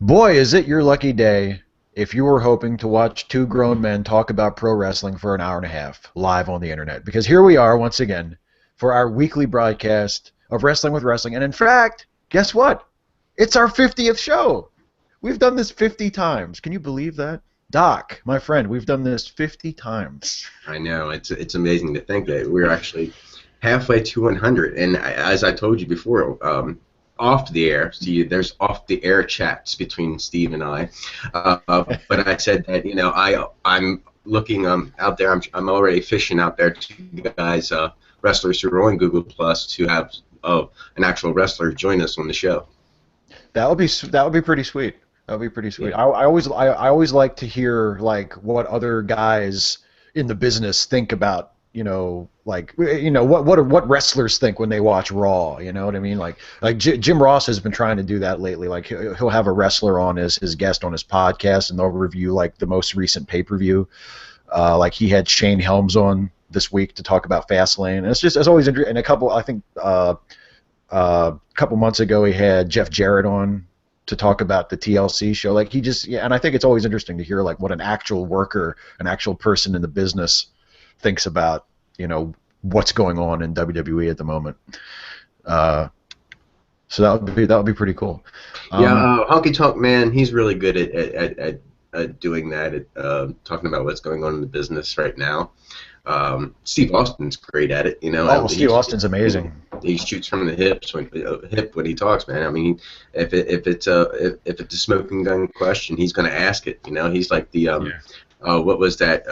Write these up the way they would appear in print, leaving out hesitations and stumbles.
Boy, is it your lucky day if you were hoping to watch two grown men talk about pro wrestling for an hour and a half live on the internet. Because here we are once again for our weekly broadcast of Wrestling with Wrestling. And in fact, guess what? It's our 50th show. We've done this 50 times. Can you believe that? Doc, my friend, we've done this 50 times. I know it's amazing to think that we're actually halfway to 100. And as I told you before, off the air, see, there's off the air chats between Steve and I. But I said that I'm looking out there. I'm already fishing out there to guys wrestlers who are on Google Plus to have an actual wrestler join us on the show. That would be pretty sweet. That would be pretty sweet. Yeah. I always like to hear like what other guys in the business think about what wrestlers think when they watch Raw. You know what I mean? Like Jim Ross has been trying to do that lately. Like he'll have a wrestler on as his guest on his podcast, and they'll review like the most recent pay-per-view. Like he had Shane Helms on this week to talk about Fastlane, and it's always interesting. And a couple months ago, he had Jeff Jarrett on to talk about the TLC show. Like and I think it's always interesting to hear like what an actual worker, an actual person in the business thinks about what's going on in WWE at the moment. So that would be pretty cool. Honky Tonk Man, he's really good at doing that, talking about what's going on in the business right now. Steve Austin's great at it, Oh, Steve Austin's amazing. He shoots from the hip when he talks, man. I mean, if it's a smoking gun question, he's going to ask it. He's like the what was that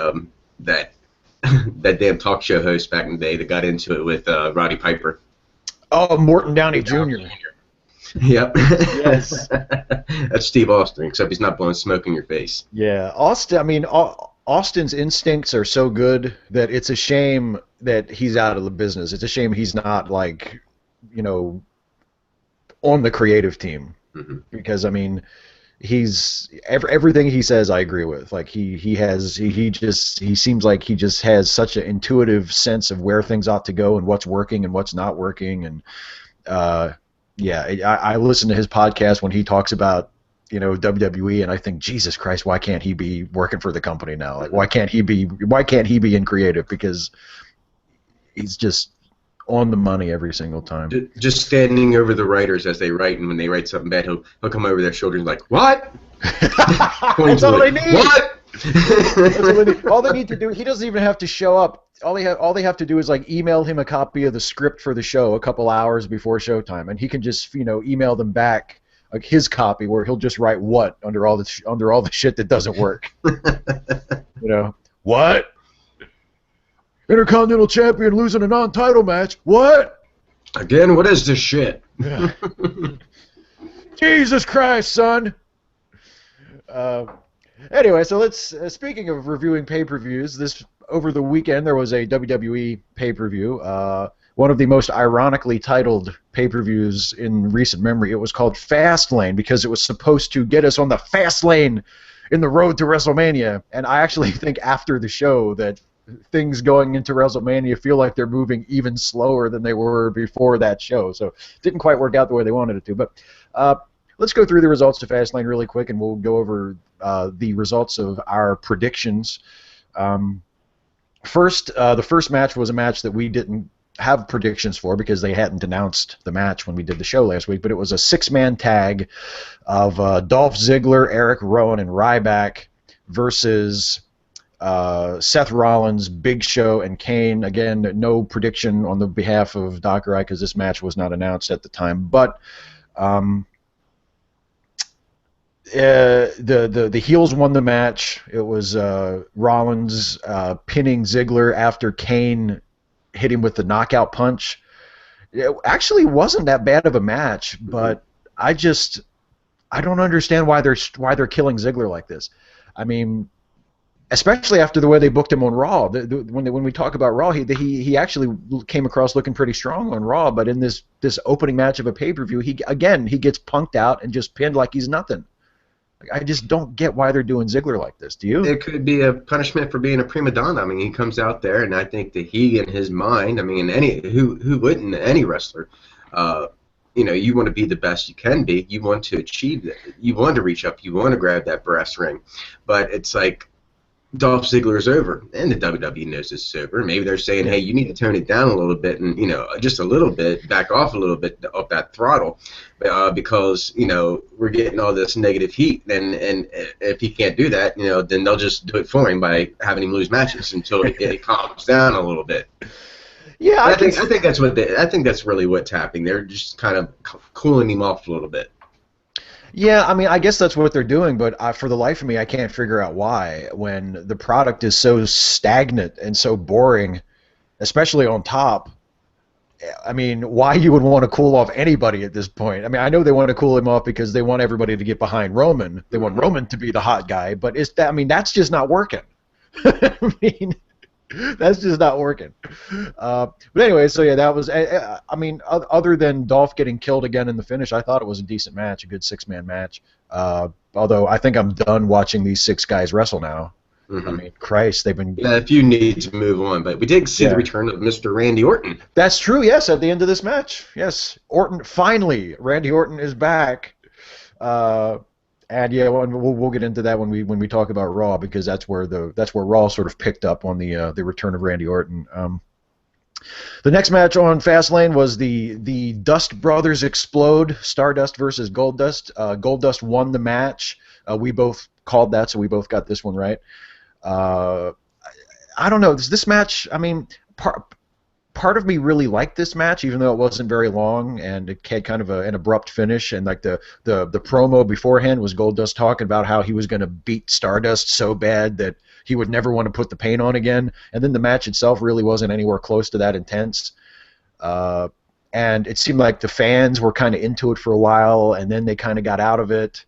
that damn talk show host back in the day that got into it with Roddy Piper. Oh, Morton Downey Jr. Yep. Yes. That's Steve Austin, except he's not blowing smoke in your face. Yeah, Austin. I mean, Austin's instincts are so good that it's a shame that he's out of the business. It's a shame he's not like, on the creative team, because I mean, everything he says I agree with. Like he seems like he just has such an intuitive sense of where things ought to go and what's working and what's not working. And I listen to his podcast when he talks about WWE, and I think, Jesus Christ, why can't he be working for the company now? Like why can't he be in creative? Because he's just on the money every single time. Just standing over the writers as they write, and when they write something bad, he'll come over their shoulder and like, what? That's all they need. What? That's all they need. All they need to do, he doesn't even have to show up. All they have to do is like email him a copy of the script for the show a couple hours before showtime, and he can just email them back like his copy where he'll just write what under all the shit that doesn't work. What? Intercontinental champion losing a non-title match. What? Again, what is this shit? Yeah. Jesus Christ, son. Anyway, so let's. Speaking of reviewing pay-per-views, over the weekend there was a WWE pay-per-view. One of the most ironically titled pay-per-views in recent memory. It was called Fastlane because it was supposed to get us on the fast lane in the road to WrestleMania. And I actually think after the show that things going into WrestleMania feel like they're moving even slower than they were before that show. So it didn't quite work out the way they wanted it to. But let's go through the results to Fastlane really quick, and we'll go over the results of our predictions. First, the first match was a match that we didn't have predictions for because they hadn't announced the match when we did the show last week, but it was a six-man tag of Dolph Ziggler, Eric Rowan, and Ryback versus Seth Rollins, Big Show, and Kane. Again, no prediction on the behalf of Doc or I because this match was not announced at the time, but the heels won the match. It was Rollins pinning Ziggler after Kane hit him with the knockout punch. It actually wasn't that bad of a match, but I don't understand why they're killing Ziggler like this. I mean, especially after the way they booked him on Raw. When we talk about Raw, he actually came across looking pretty strong on Raw, but in this opening match of a pay-per-view, he gets punked out and just pinned like he's nothing. I just don't get why they're doing Ziggler like this. Do you? It could be a punishment for being a prima donna. I mean, he comes out there, and I think that he, in his mind, I mean, who wouldn't, any wrestler, you want to be the best you can be. You want to achieve that. You want to reach up. You want to grab that brass ring. But it's like Dolph Ziggler is over, and the WWE knows this is over. Maybe they're saying, Yeah. hey, you need to tone it down a little bit, and just a little bit, back off a little bit of that throttle, because we're getting all this negative heat, and if he can't do that, then they'll just do it for him by having him lose matches until it calms down a little bit. Yeah, And I I can. think I think that's I think that's really what's happening. They're just kind of cooling him off a little bit. Yeah, I mean, I guess that's what they're doing, but for the life of me, I can't figure out why when the product is so stagnant and so boring, especially on top. I mean, why you would want to cool off anybody at this point? I mean, I know they want to cool him off because they want everybody to get behind Roman. They want Hmm. Roman to be the hot guy, but it's that. I mean, that's just not working. I mean, that's just not working. But anyway, so yeah, that was. I mean, other than Dolph getting killed again in the finish, I thought it was a decent match, a good six-man match. Although I think I'm done watching these six guys wrestle now. I Hmm. mean, Christ, they've been. Yeah, if you need to move on, but we did see the Yeah, return of Mr. Randy Orton. that's true. Yes, at the end of this match, yes, Orton finally, Randy Orton is back. Uh, and yeah, we'll get into that when we talk about Raw because that's where Raw sort of picked up on the return of Randy Orton. The next match on Fastlane was the Dust Brothers Explode, Stardust versus Goldust. Goldust won the match. We both called that, so we both got this one right. Uh, I don't know. This match, I mean, part of me really liked this match, even though it wasn't very long and it had kind of an abrupt finish. And like the promo beforehand was Goldust talking about how he was going to beat Stardust so bad that he would never want to put the paint on again. And then the match itself really wasn't anywhere close to that intense. Uh, and it seemed like the fans were kind of into it for a while, and then they kind of got out of it.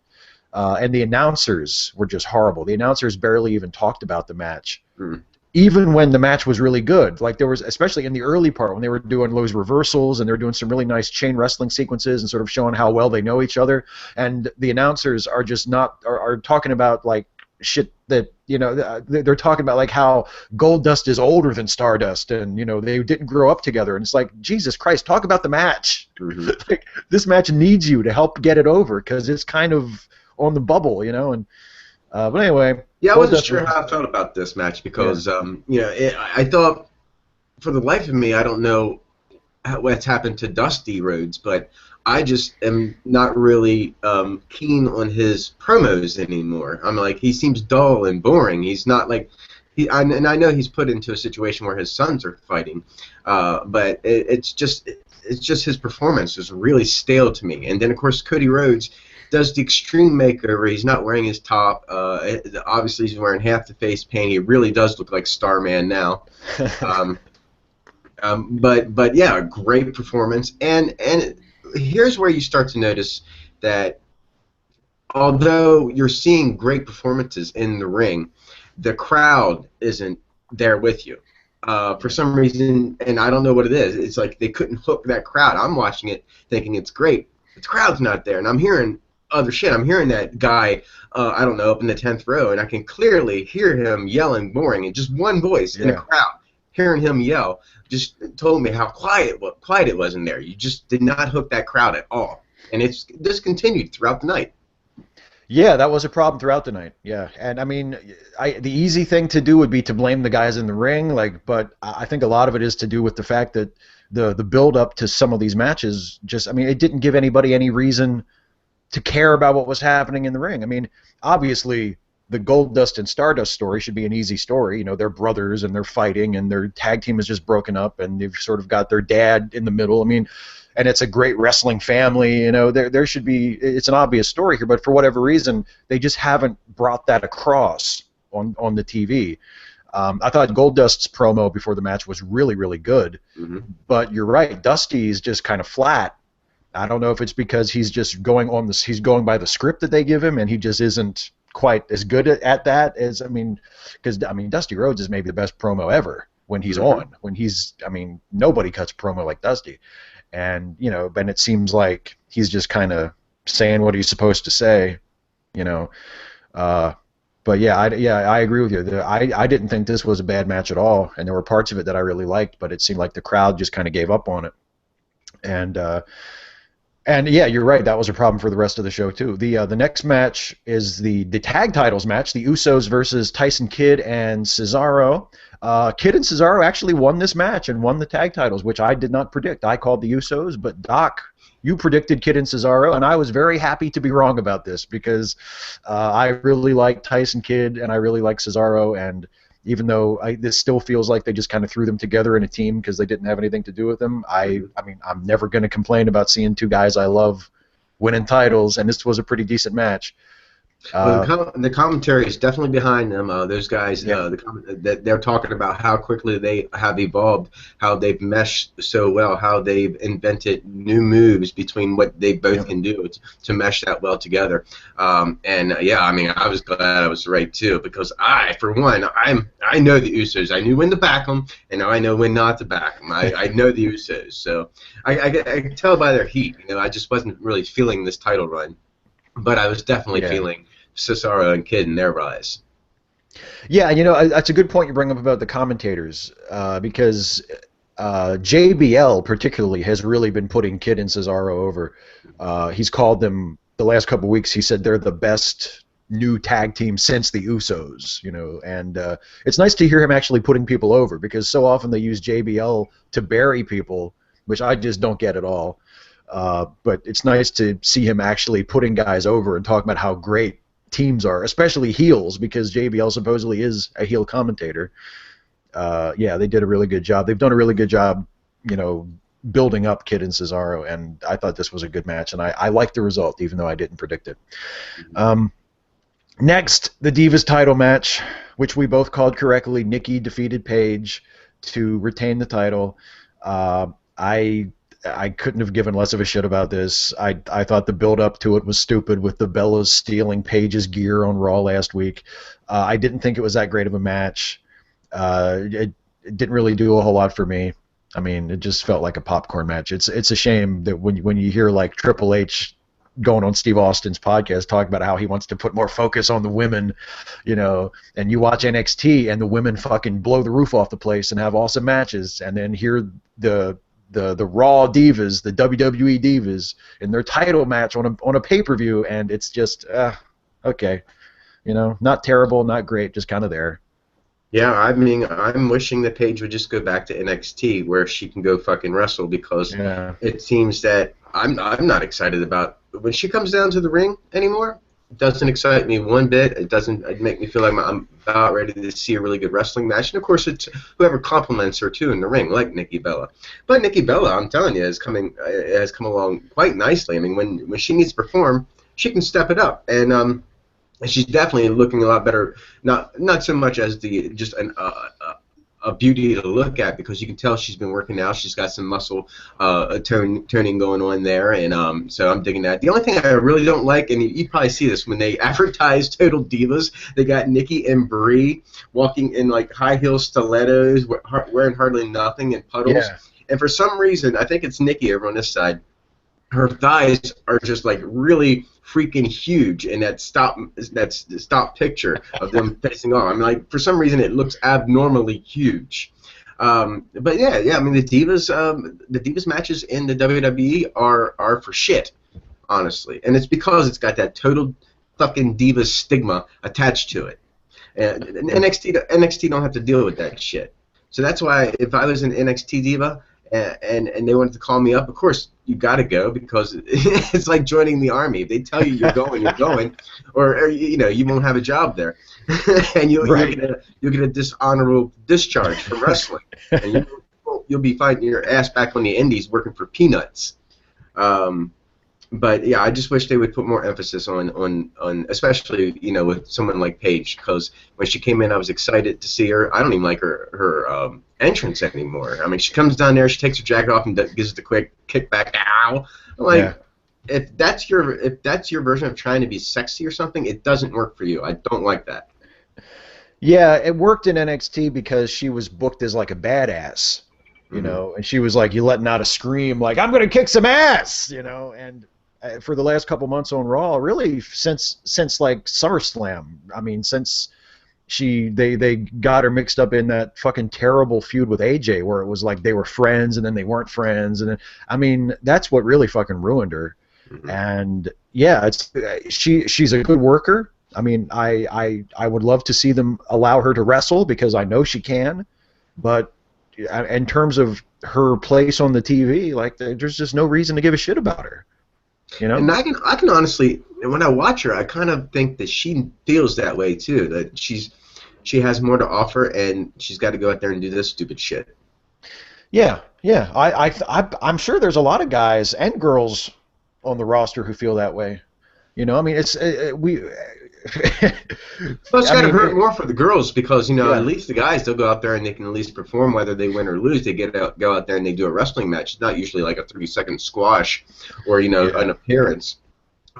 And the announcers were just horrible. The announcers barely even talked about the match Mm. even when the match was really good. Like there was, especially in the early part when they were doing those reversals and they were doing some really nice chain wrestling sequences and sort of showing how well they know each other. And the announcers are just not are talking about like shit that they're talking about like how Goldust is older than Stardust and they didn't grow up together. And it's like Jesus Christ, talk about the match. Hmm. Like this match needs you to help get it over because it's kind of on the bubble, and. But anyway, Yeah, I wasn't Goldust sure was how I felt about this match yeah. because, I thought, for the life of me, I don't know what's happened to Dusty Rhodes, but I just am not really keen on his promos anymore. I'm like, he seems dull and boring. He's not like, and I know he's put into a situation where his sons are fighting, but it's just his performance is really stale to me. And then of course Cody Rhodes does the extreme makeover. He's not wearing his top. Obviously, he's wearing half the face paint. He really does look like Starman now. Um, but yeah, great performance. And here's where you start to notice that although you're seeing great performances in the ring, the crowd isn't there with you. For some reason, and I don't know what it is. It's like they couldn't hook that crowd. I'm watching it thinking it's great. The crowd's not there, and I'm hearing other shit. I'm hearing that guy, I don't know, up in the 10th row, and I can clearly hear him yelling boring in just one voice in a Yeah. crowd. Hearing him yell just told me how quiet it was in there. You just did not hook that crowd at all, and it's discontinued throughout the night. Yeah, that was a problem throughout the night. Yeah, and I mean, the easy thing to do would be to blame the guys in the ring, but I think a lot of it is to do with the fact that the build up to some of these matches just, I mean, it didn't give anybody any reason to care about what was happening in the ring. I mean, obviously, the Goldust and Stardust story should be an easy story. They're brothers and they're fighting and their tag team is just broken up and they've sort of got their dad in the middle. I mean, and it's a great wrestling family. There should be. It's an obvious story here, but for whatever reason, they just haven't brought that across on the TV. I thought Goldust's promo before the match was really, really good, Hmm. but you're right. Dusty's just kind of flat. I don't know if it's because he's just going on this. He's going by the script that they give him, and he just isn't quite as good at that as because Dusty Rhodes is maybe the best promo ever when he's Hmm. on. When he's, nobody cuts promo like Dusty, and and it seems like he's just kind of saying what he's supposed to say, you know. Uh, but I agree with you. I didn't think this was a bad match at all, and there were parts of it that I really liked, but it seemed like the crowd just kind of gave up on it, and. And yeah, you're right. That was a problem for the rest of the show too. The next match is the tag titles match: the Usos versus Tyson Kidd and Cesaro. Kidd and Cesaro actually won this match and won the tag titles, which I did not predict. I called the Usos, but Doc, you predicted Kidd and Cesaro, and I was very happy to be wrong about this because I really like Tyson Kidd and I really like Cesaro, and even though this still feels like they just kind of threw them together in a team because they didn't have anything to do with them. I mean, I'm never going to complain about seeing two guys I love winning titles, and this was a pretty decent match. Well, Uh, the commentary is definitely behind them. Those guys, yeah, that they're talking about how quickly they have evolved, how they've meshed so well, how they've invented new moves between what they both yeah, can do to mesh that well together. Yeah, I mean, I was glad I was right too because for one, I know the Usos. I knew when to back them, and now I know when not to back them. I know the Usos, so I can tell by their heat. I just wasn't really feeling this title run, but I was definitely yeah. feeling Cesaro and Kidd in their rise. Yeah, that's a good point you bring up about the commentators because JBL particularly has really been putting Kidd and Cesaro over. He's called them the last couple of weeks. He said they're the best new tag team since the Usos, and it's nice to hear him actually putting people over because so often they use JBL to bury people, which I just don't get at all. But it's nice to see him actually putting guys over and talking about how great teams are, especially heels, because JBL supposedly is a heel commentator. Yeah, they did a really good job. They've done a really good job, you know, building up Kidd and Cesaro, and I thought this was a good match, and I liked the result, even though I didn't predict it. Um, Next, the Divas title match, which we both called correctly. Nikki defeated Paige to retain the title. Uh, I I couldn't have given less of a shit about this. I thought the build up to it was stupid with the Bellas stealing Paige's gear on Raw last week. I didn't think it was that great of a match. It didn't really do a whole lot for me. I mean, it just felt like a popcorn match. It's a shame that when you hear like Triple H going on Steve Austin's podcast talking about how he wants to put more focus on the women, and you watch NXT and the women fucking blow the roof off the place and have awesome matches, and then hear the Raw Divas, the WWE Divas, in their title match on a pay-per-view, and it's just okay, not terrible, not great, just kind of there. Yeah, I mean, I'm wishing that Paige would just go back to NXT where she can go fucking wrestle because Yeah, it seems that I'm not excited about when she comes down to the ring anymore. It doesn't excite me one bit. It doesn't make me feel like I'm about ready to see a really good wrestling match. And of course, it's whoever compliments her too in the ring, like Nikki Bella. But Nikki Bella, I'm telling you, has come along quite nicely. I mean, when she needs to perform, she can step it up, and she's definitely looking a lot better. Not so much as a beauty to look at because you can tell she's been working out. She's got some muscle toning going on there, and so I'm digging that. The only thing I really don't like, and you probably see this when they advertise Total Divas, they got Nikki and Brie walking in like high heel stilettos, wearing hardly nothing in puddles. yeah, And for some reason, I think it's Nikki over on this side, her thighs are just like really freaking huge in that stop picture of them facing off. I mean, like for some reason it looks abnormally huge. But yeah. I mean, the divas matches in the WWE are for shit, honestly, and it's because it's got that total fucking diva stigma attached to it. And yeah, NXT don't have to deal with that shit. So that's why if I was an NXT diva and they wanted to call me up, of course you got to go because it's like joining the army. If they tell you you're going, or you won't have a job there, and right. you'll get a dishonorable discharge from wrestling, and you'll be fighting your ass back on the indies working for peanuts. Um, but yeah, I just wish they would put more emphasis on especially with someone like Paige, because when she came in, I was excited to see her. I don't even like her entrance anymore. I mean, she comes down there, she takes her jacket off and gives the quick kickback. Ow! I'm Yeah. like, if that's your version of trying to be sexy or something, it doesn't work for you. I don't like that. Yeah, it worked in NXT because she was booked as like a badass, Hmm. and she was like you letting out a scream like I'm gonna kick some ass, and for the last couple months on Raw, really since like SummerSlam, I mean since they got her mixed up in that fucking terrible feud with AJ where it was like they were friends and then they weren't friends, and then, I mean, that's what really fucking ruined her. Hmm. And yeah, it's she's a good worker. I mean, I would love to see them allow her to wrestle because I know she can, but in terms of her place on the TV, like there's just no reason to give a shit about her, you know? And I can honestly, when I watch her, I kind of think that she feels that way too. That she has more to offer, and she's got to go out there and do this stupid shit. Yeah, yeah. I'm sure there's a lot of guys and girls on the roster who feel that way. You know, I mean, it's we. Well, it's I got to mean, hurt more for the girls because at yeah, least the guys they'll go out there and they can at least perform whether they win or lose. They go out there and they do a wrestling match. It's not usually like a 30-second squash or yeah, an appearance.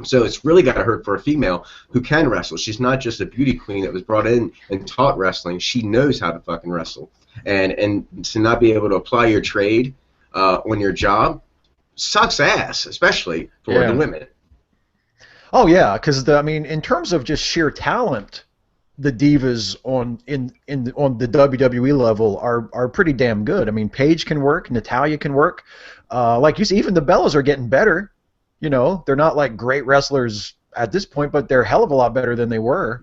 So it's really got to hurt for a female who can wrestle. She's not just a beauty queen that was brought in and taught wrestling. She knows how to fucking wrestle, and to not be able to apply your trade on your job sucks ass, especially for the yeah. women. Oh yeah, because I mean, in terms of just sheer talent, the divas on the WWE level are pretty damn good. I mean, Paige can work, Natalia can work. Like you see, even the Bellas are getting better. You know, they're not like great wrestlers at this point, but they're a hell of a lot better than they were.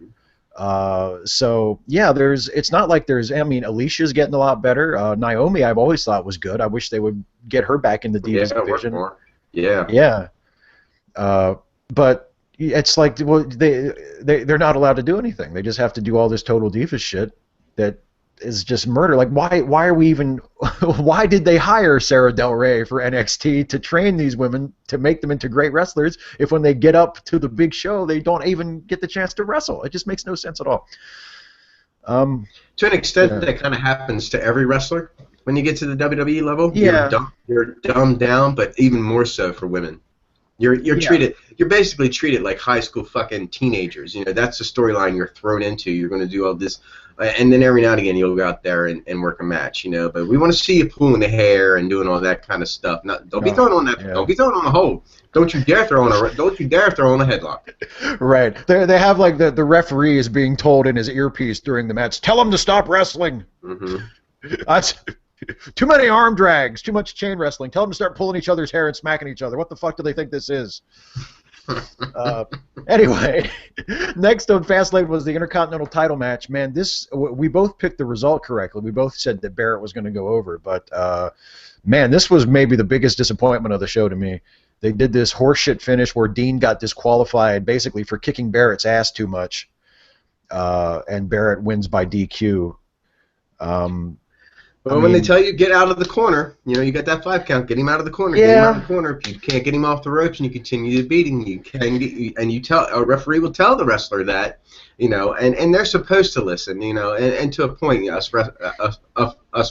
So yeah, it's not like I mean, Alicia's getting a lot better. Naomi, I've always thought was good. I wish they would get her back in the Yeah, Divas work division. more. Yeah. Yeah. But it's like, well, they're not allowed to do anything. They just have to do all this total diva shit that is just murder. Like, why are we even? Why did they hire Sarah Del Rey for NXT to train these women to make them into great wrestlers? If when they get up to the big show, they don't even get the chance to wrestle. It just makes no sense at all. Um, To an extent, yeah, that kind of happens to every wrestler when you get to the WWE level. yeah, You're dumbed down, but even more so for women. yeah. You're basically treated like high school fucking teenagers. That's the storyline you're thrown into. You're going to do all this, and then every now and again you'll go out there and work a match. But we want to see you pulling the hair and doing all that kind of stuff. Not, don't be Oh, throwing on that. yeah. Don't be throwing on the hold. Don't you dare throw on a headlock. Right. They have like the referee is being told in his earpiece during the match, tell him to stop wrestling. Hmm. That's too many arm drags, too much chain wrestling. Tell them to start pulling each other's hair and smacking each other. What the fuck do they think this is? Uh, anyway, next on Fastlane was the Intercontinental title match. Man, we both picked the result correctly. We both said that Barrett was going to go over, but man, this was maybe the biggest disappointment of the show to me. They did this horseshit finish where Dean got disqualified basically for kicking Barrett's ass too much, and Barrett wins by DQ. I Well, when they mean, tell you get out of the corner, you got that 5 count. Get him out of the corner. Get him out of yeah, the corner. If you can't get him off the ropes and you continue to beating, and you tell a referee will tell the wrestler that, and they're supposed to listen, and to a point, us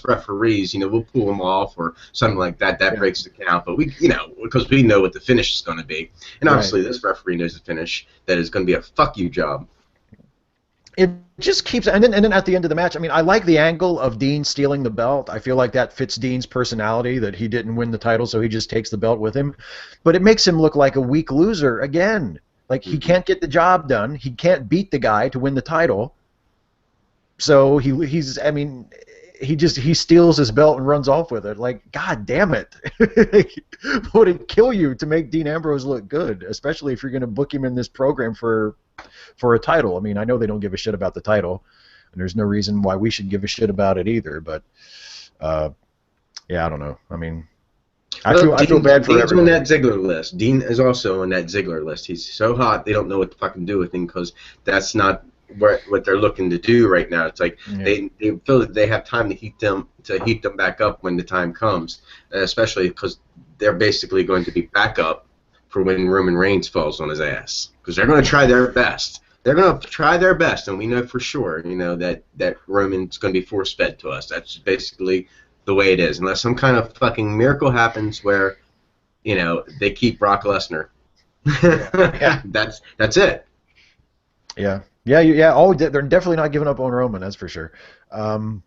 referees, we'll pull them off or something like that. That yeah, breaks the count, but because we know what the finish is going to be, and right. obviously this referee knows the finish that is going to be a fuck you job. It just keeps, and then at the end of the match, I mean, I like the angle of Dean stealing the belt. I feel like that fits Dean's personality, that he didn't win the title, so he just takes the belt with him. But it makes him look like a weak loser again. Like he Hmm. can't get the job done. He can't beat the guy to win the title. So he's I mean, he steals his belt and runs off with it. Like, God damn it. Would it kill you to make Dean Ambrose look good, especially if you're going to book him in this program for a title? I mean, I know they don't give a shit about the title, and there's no reason why we should give a shit about it either, but uh, yeah, I don't know. I mean, Well, I feel bad for Dean's on everybody. that Ziggler list. Dean is also on that Ziggler list. He's so hot they don't know what to fucking do with him because that's not what they're looking to do right now. It's like Yeah. they feel that they have time to heat them back up when the time comes, especially because they're basically going to be backup for when Roman Reigns falls on his ass because they're going to try their best. They're going to try their best, and we know for sure, that Roman's going to be force fed to us. That's basically the way it is, unless some kind of fucking miracle happens where, they keep Brock Lesnar. Yeah. That's it. Yeah. Yeah, yeah. Oh, they're definitely not giving up on Roman, that's for sure. Um,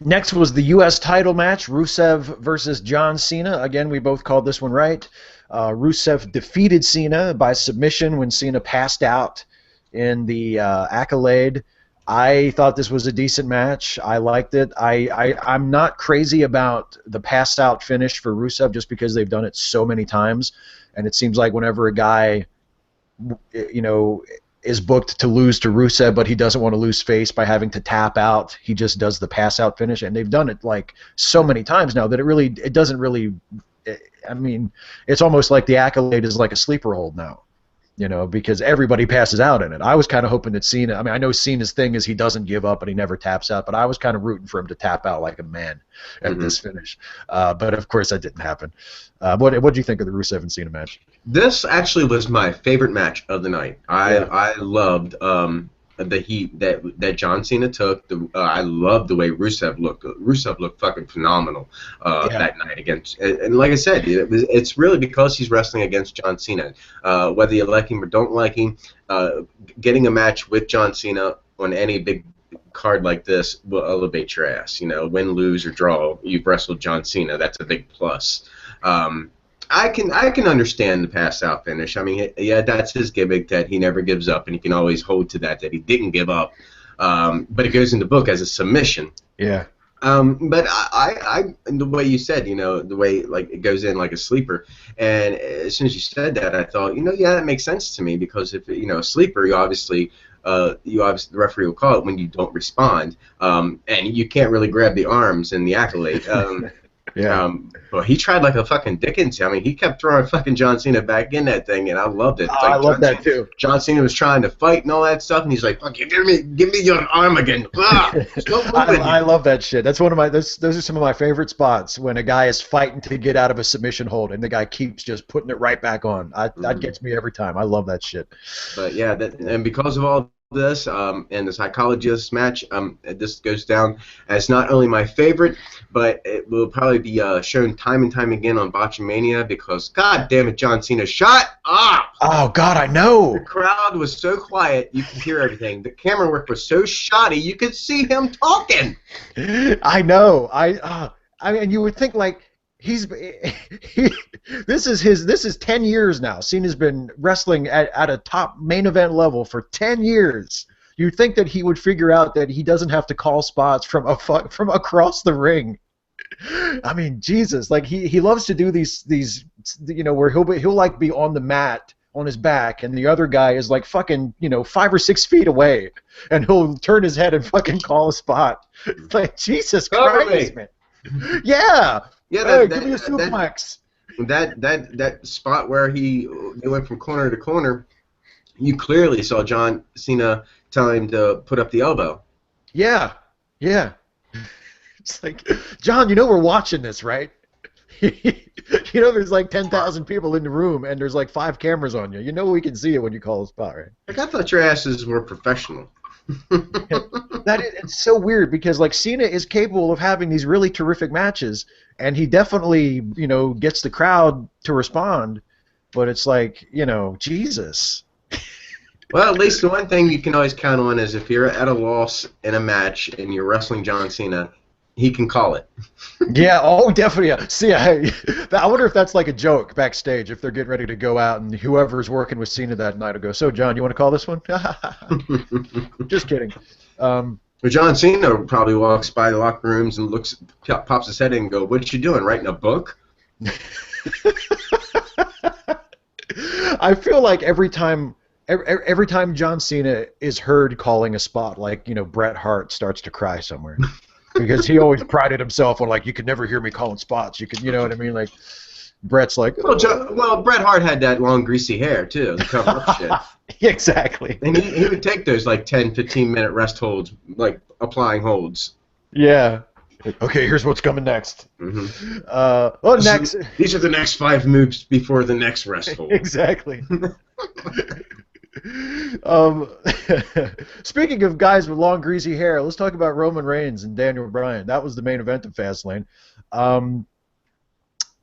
Next was the U.S. title match, Rusev versus John Cena. Again, we both called this one right. Rusev defeated Cena by submission when Cena passed out in the Accolade. I thought this was a decent match. I liked it. I'm not crazy about the pass out finish for Rusev just because they've done it so many times, and it seems like whenever a guy, you know, is booked to lose to Rusev, but he doesn't want to lose face by having to tap out, he just does the pass out finish, and they've done it like so many times now that it doesn't really. I mean, it's almost like the Accolade is like a sleeper hold now. Because everybody passes out in it. I was kind of hoping that Cena, I mean, I know Cena's thing is he doesn't give up and he never taps out, but I was kind of rooting for him to tap out like a man at this finish. But of course that didn't happen. What do you think of the Rusev and Cena match? This actually was my favorite match of the night. I loved the heat that John Cena took. I loved the way Rusev looked. Rusev looked fucking phenomenal that night against. And like I said, it's really because he's wrestling against John Cena. Whether you like him or don't like him, getting a match with John Cena on any big card like this will elevate your ass. Win, lose, or draw, you've wrestled John Cena. That's a big plus. I can understand the pass out finish. I mean, yeah, that's his gimmick, that he never gives up, and he can always hold to that he didn't give up. But it goes in the book as a submission. Yeah. But I the way you said, the way like it goes in like a sleeper, and as soon as you said that, I thought, yeah, that makes sense to me, because if a sleeper, you obviously the referee will call it when you don't respond, and you can't really grab the arms in the Accolade. Yeah. But he tried like a fucking Dickens. I mean, he kept throwing fucking John Cena back in that thing, and I loved it. I love that too. John Cena was trying to fight and all that stuff, and he's like, "Fuck you, give me your arm again." I love that shit. That's one of my. Those are some of my favorite spots, when a guy is fighting to get out of a submission hold, and the guy keeps just putting it right back on. That gets me every time. I love that shit. But yeah, and because of all this and the psychology of this match, this goes down as not only my favorite, but it will probably be shown time and time again on Botchamania, because god damn it, John Cena, shut up! Oh god, I know. The crowd was so quiet you could hear everything. The camera work was so shoddy you could see him talking. I know. I mean, you would think like this is 10 years now. Cena's been wrestling at a top main event level for 10 years. You'd think that he would figure out that he doesn't have to call spots from across the ring. I mean, Jesus, like he loves to do these where he'll like be on the mat on his back, and the other guy is like fucking 5 or 6 feet away, and he'll turn his head and fucking call a spot. It's like, Jesus Christ, man. Yeah. Yeah, hey, give me a suplex. That spot where they went from corner to corner, you clearly saw John Cena tell him to put up the elbow. Yeah. It's like, John, we're watching this, right? There's like 10,000 people in the room, and there's like 5 cameras on you. We can see it when you call a spot, right? Like, I thought your asses were professional. It's so weird, because like Cena is capable of having these really terrific matches, and he definitely gets the crowd to respond, but it's like Jesus. Well, at least the one thing you can always count on is if you're at a loss in a match and you're wrestling John Cena, he can call it. Yeah, oh, definitely. Yeah. See, I wonder if that's like a joke backstage, if they're getting ready to go out, and whoever's working with Cena that night will go, "So, John, you want to call this one?" Just kidding. John Cena probably walks by the locker rooms and pops his head in and go, "What you doing, writing a book?" I feel like every time John Cena is heard calling a spot, like Bret Hart starts to cry somewhere. Because he always prided himself on, like, you could never hear me calling spots. You could, you know what I mean? Like, Bret's like, well, Bret Hart had that long, greasy hair, too, to cover up shit. Exactly. And he would take those, like, 10, 15-minute rest holds, like, applying holds. Yeah. Okay, here's what's coming next. Mm-hmm. Next. These are the next 5 moves before the next rest hold. Exactly. Speaking of guys with long greasy hair, let's talk about Roman Reigns and Daniel Bryan. That was the main event of Fastlane.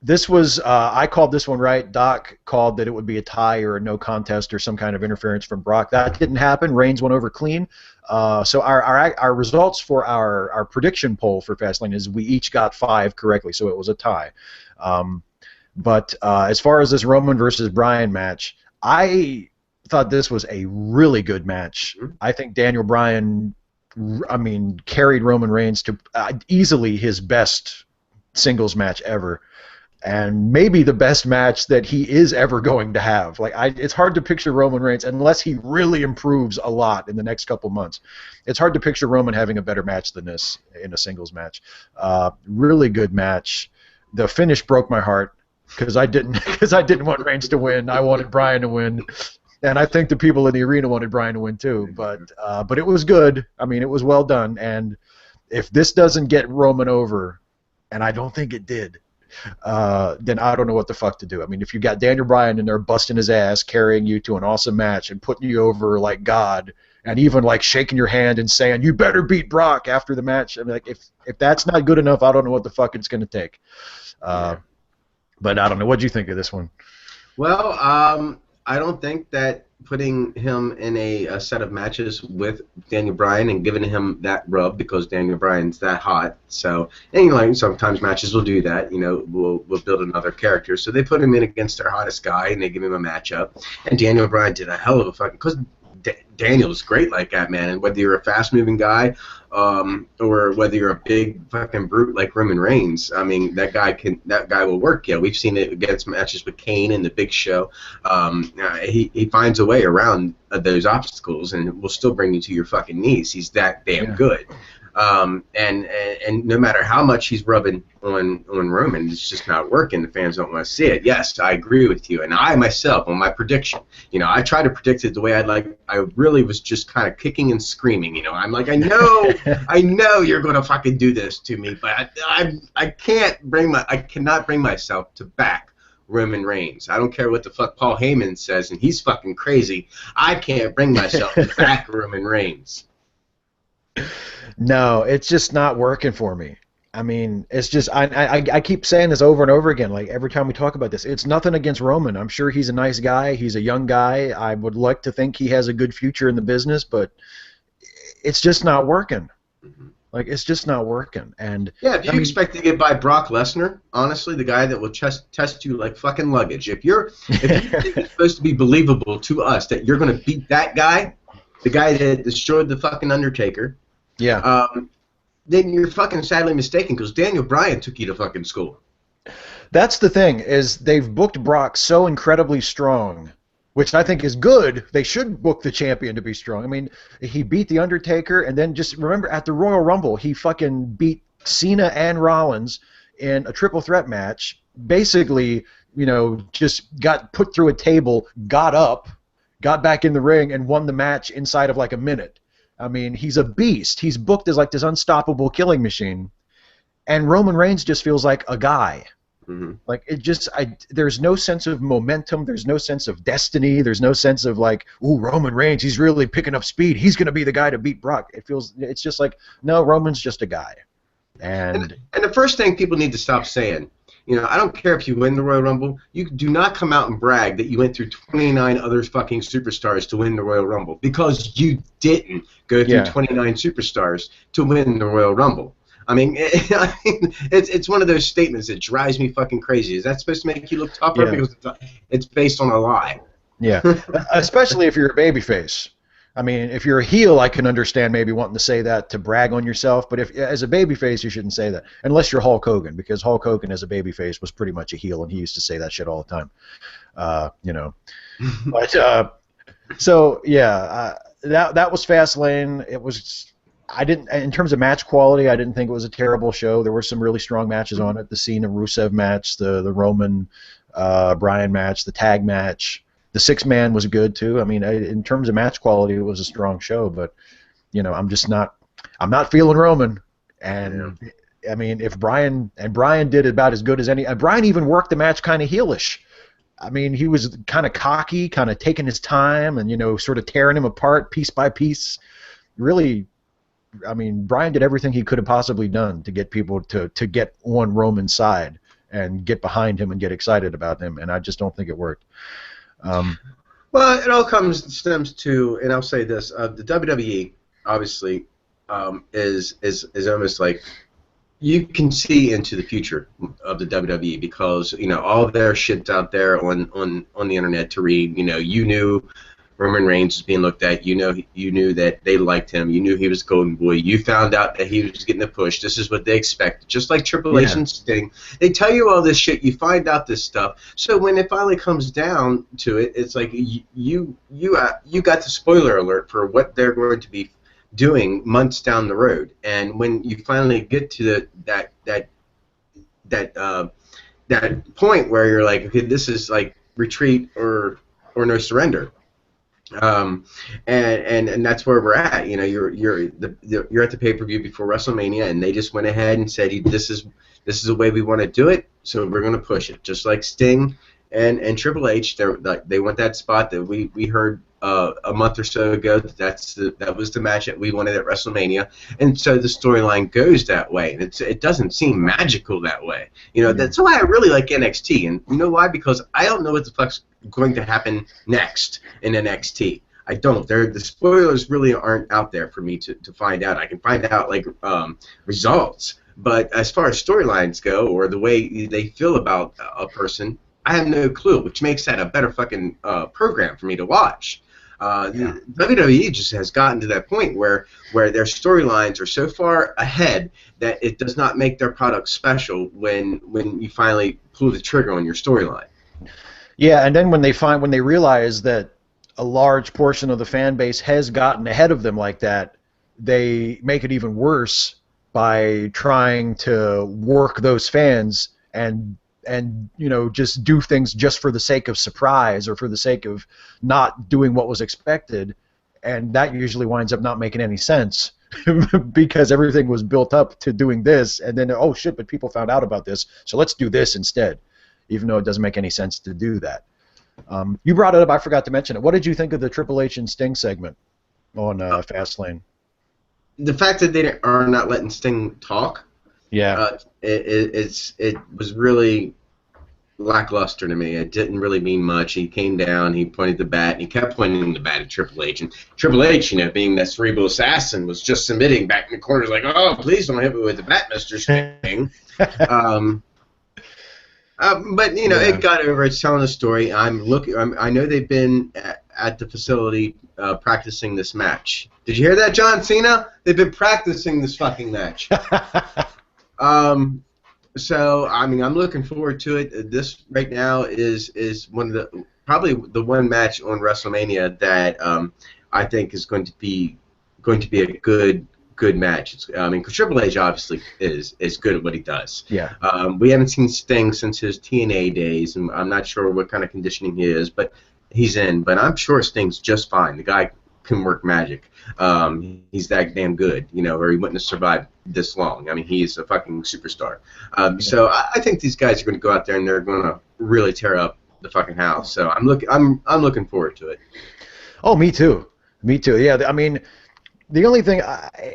This was I called this one right. Doc called that it would be a tie or a no contest or some kind of interference from Brock. That didn't happen. Reigns went over clean. So our results for our prediction poll for Fastlane is we each got 5 correctly, so it was a tie. But as far as this Roman versus Bryan match, I thought this was a really good match. I think Daniel Bryan I mean, carried Roman Reigns to easily his best singles match ever, and maybe the best match that he is ever going to have. Like, it's hard to picture Roman Reigns unless he really improves a lot in the next couple months. It's hard to picture Roman having a better match than this in a singles match. Really good match. The finish broke my heart because I didn't because I didn't want Reigns to win. I wanted Bryan to win. And I think the people in the arena wanted Bryan to win too, but it was good. I mean, it was well done. And if this doesn't get Roman over, and I don't think it did, then I don't know what the fuck to do. I mean, if you got Daniel Bryan in there busting his ass, carrying you to an awesome match and putting you over like God, and even like shaking your hand and saying you better beat Brock after the match, I mean, like if that's not good enough, I don't know what the fuck it's going to take. But I don't know. What do you think of this one? Well, I don't think that putting him in a set of matches with Daniel Bryan and giving him that rub because Daniel Bryan's that hot. So, and you know, sometimes matches will do that. You know, we'll build another character. So they put him in against their hottest guy and they give him a matchup. And Daniel Bryan did a hell of a fucking because Daniel's great like that, man. And whether you're a fast-moving guy or whether you're a big fucking brute like Roman Reigns, I mean, that guy will work. Yeah, we've seen it against matches with Kane and the Big Show. He finds a way around those obstacles and will still bring you to your fucking knees. He's that damn good. And no matter how much he's rubbing on Roman, it's just not working. The fans don't want to see it. Yes, I agree with you. And I myself, on my prediction, you know, I tried to predict it the way I'd like. I really was just kind of kicking and screaming. You know, I'm like, I know you're going to fucking do this to me, but I cannot bring myself to back Roman Reigns. I don't care what the fuck Paul Heyman says, and he's fucking crazy. I can't bring myself to back Roman Reigns. No, it's just not working for me. I mean, it's just I keep saying this over and over again. Like every time we talk about this, it's nothing against Roman. I'm sure he's a nice guy. He's a young guy. I would like to think he has a good future in the business, but it's just not working. Like it's just not working. And yeah, if you expect to get by Brock Lesnar, honestly, the guy that will test you like fucking luggage. If you think it's supposed to be believable to us that you're going to beat that guy, the guy that destroyed the fucking Undertaker. Yeah. Then you're fucking sadly mistaken because Daniel Bryan took you to fucking school. That's the thing is they've booked Brock so incredibly strong, which I think is good. They should book the champion to be strong. I mean, he beat the Undertaker, and then just remember at the Royal Rumble he fucking beat Cena and Rollins in a triple threat match. Basically, you know, just got put through a table, got up, got back in the ring, and won the match inside of like a minute. I mean, he's a beast. He's booked as like this unstoppable killing machine, and Roman Reigns just feels like a guy. Like it just, there's no sense of momentum. There's no sense of destiny. There's no sense of like, ooh, Roman Reigns, he's really picking up speed. He's going to be the guy to beat Brock. It's just like, no, Roman's just a guy. And the first thing people need to stop saying, you know, I don't care if you win the Royal Rumble. You do not come out and brag that you went through 29 other fucking superstars to win the Royal Rumble because you didn't go through 29 superstars to win the Royal Rumble. I mean, it's one of those statements that drives me fucking crazy. Is that supposed to make you look tougher? Yeah. Because it's based on a lie. Yeah, especially if you're a babyface. I mean, if you're a heel, I can understand maybe wanting to say that to brag on yourself. But if as a babyface, you shouldn't say that unless you're Hulk Hogan, because Hulk Hogan as a babyface was pretty much a heel, and he used to say that shit all the time. You know, but so yeah, that was Fastlane. It was. I didn't, in terms of match quality, I didn't think it was a terrible show. There were some really strong matches on it. The Cena Rusev match, the Roman Bryan match, the tag match. The six-man was good too. I mean, in terms of match quality, it was a strong show. But you know, I'm not feeling Roman. And I mean, if Bryan did about as good as any. Bryan even worked the match kind of heelish. I mean, he was kind of cocky, kind of taking his time, and you know, sort of tearing him apart piece by piece. Really, I mean, Bryan did everything he could have possibly done to get people to get on Roman's side and get behind him and get excited about him. And I just don't think it worked. Well, it all stems to, and I'll say this: the WWE obviously is almost like you can see into the future of the WWE because you know all of their shit's out there on the internet to read. You know, you knew Roman Reigns was being looked at. You knew that they liked him. You knew he was Golden Boy. You found out that he was getting a push. This is what they expected. Just like Triple H Yeah. and Sting, they tell you all this shit. You find out this stuff. So when it finally comes down to it, it's like you got the spoiler alert for what they're going to be doing months down the road. And when you finally get to that point where you're like, okay, this is like retreat or no surrender. And that's where we're at. You know, you're at the pay-per-view before WrestleMania, and they just went ahead and said, this is the way we want to do it, so we're going to push it. Just like Sting and Triple H, they want that spot that we heard a month or so ago that was the match that we wanted at WrestleMania, and so the storyline goes that way, and it doesn't seem magical that way. You know, that's why I really like NXT, and you know why? Because I don't know what the fuck's going to happen next in NXT. I don't. The spoilers really aren't out there for me to find out. I can find out like results, but as far as storylines go or the way they feel about a person, I have no clue, which makes that a better fucking program for me to watch. WWE just has gotten to that point where their storylines are so far ahead that it does not make their product special when you finally pull the trigger on your storyline. Yeah, and then when they realize that a large portion of the fan base has gotten ahead of them like that, they make it even worse by trying to work those fans and just do things just for the sake of surprise or for the sake of not doing what was expected, and that usually winds up not making any sense because everything was built up to doing this, and then oh shit, but people found out about this, so let's do this instead, even though it doesn't make any sense to do that. You brought it up, I forgot to mention it. What did you think of the Triple H and Sting segment on Fastlane? The fact that they are not letting Sting talk, Yeah. it was really lackluster to me. It didn't really mean much. He came down, he pointed the bat, and he kept pointing the bat at Triple H. And Triple H, being that cerebral assassin, was just submitting back in the corners like, oh, please don't hit me with the bat, Mr. Sting. But it got over. It's telling a story. I know they've been at the facility practicing this match. Did you hear that, John Cena? They've been practicing this fucking match. So I'm looking forward to it. This right now is probably the one match on WrestleMania that I think is going to be a good match. Because Triple H obviously is good at what he does. Yeah. We haven't seen Sting since his TNA days, and I'm not sure what kind of conditioning he is, but he's in. But I'm sure Sting's just fine. The guy can work magic. He's that damn good, or he wouldn't have survived this long. He's a fucking superstar. So I think these guys are going to go out there and they're going to really tear up the fucking house. So I'm looking forward to it. Oh, me too. Me too. Yeah. The only thing,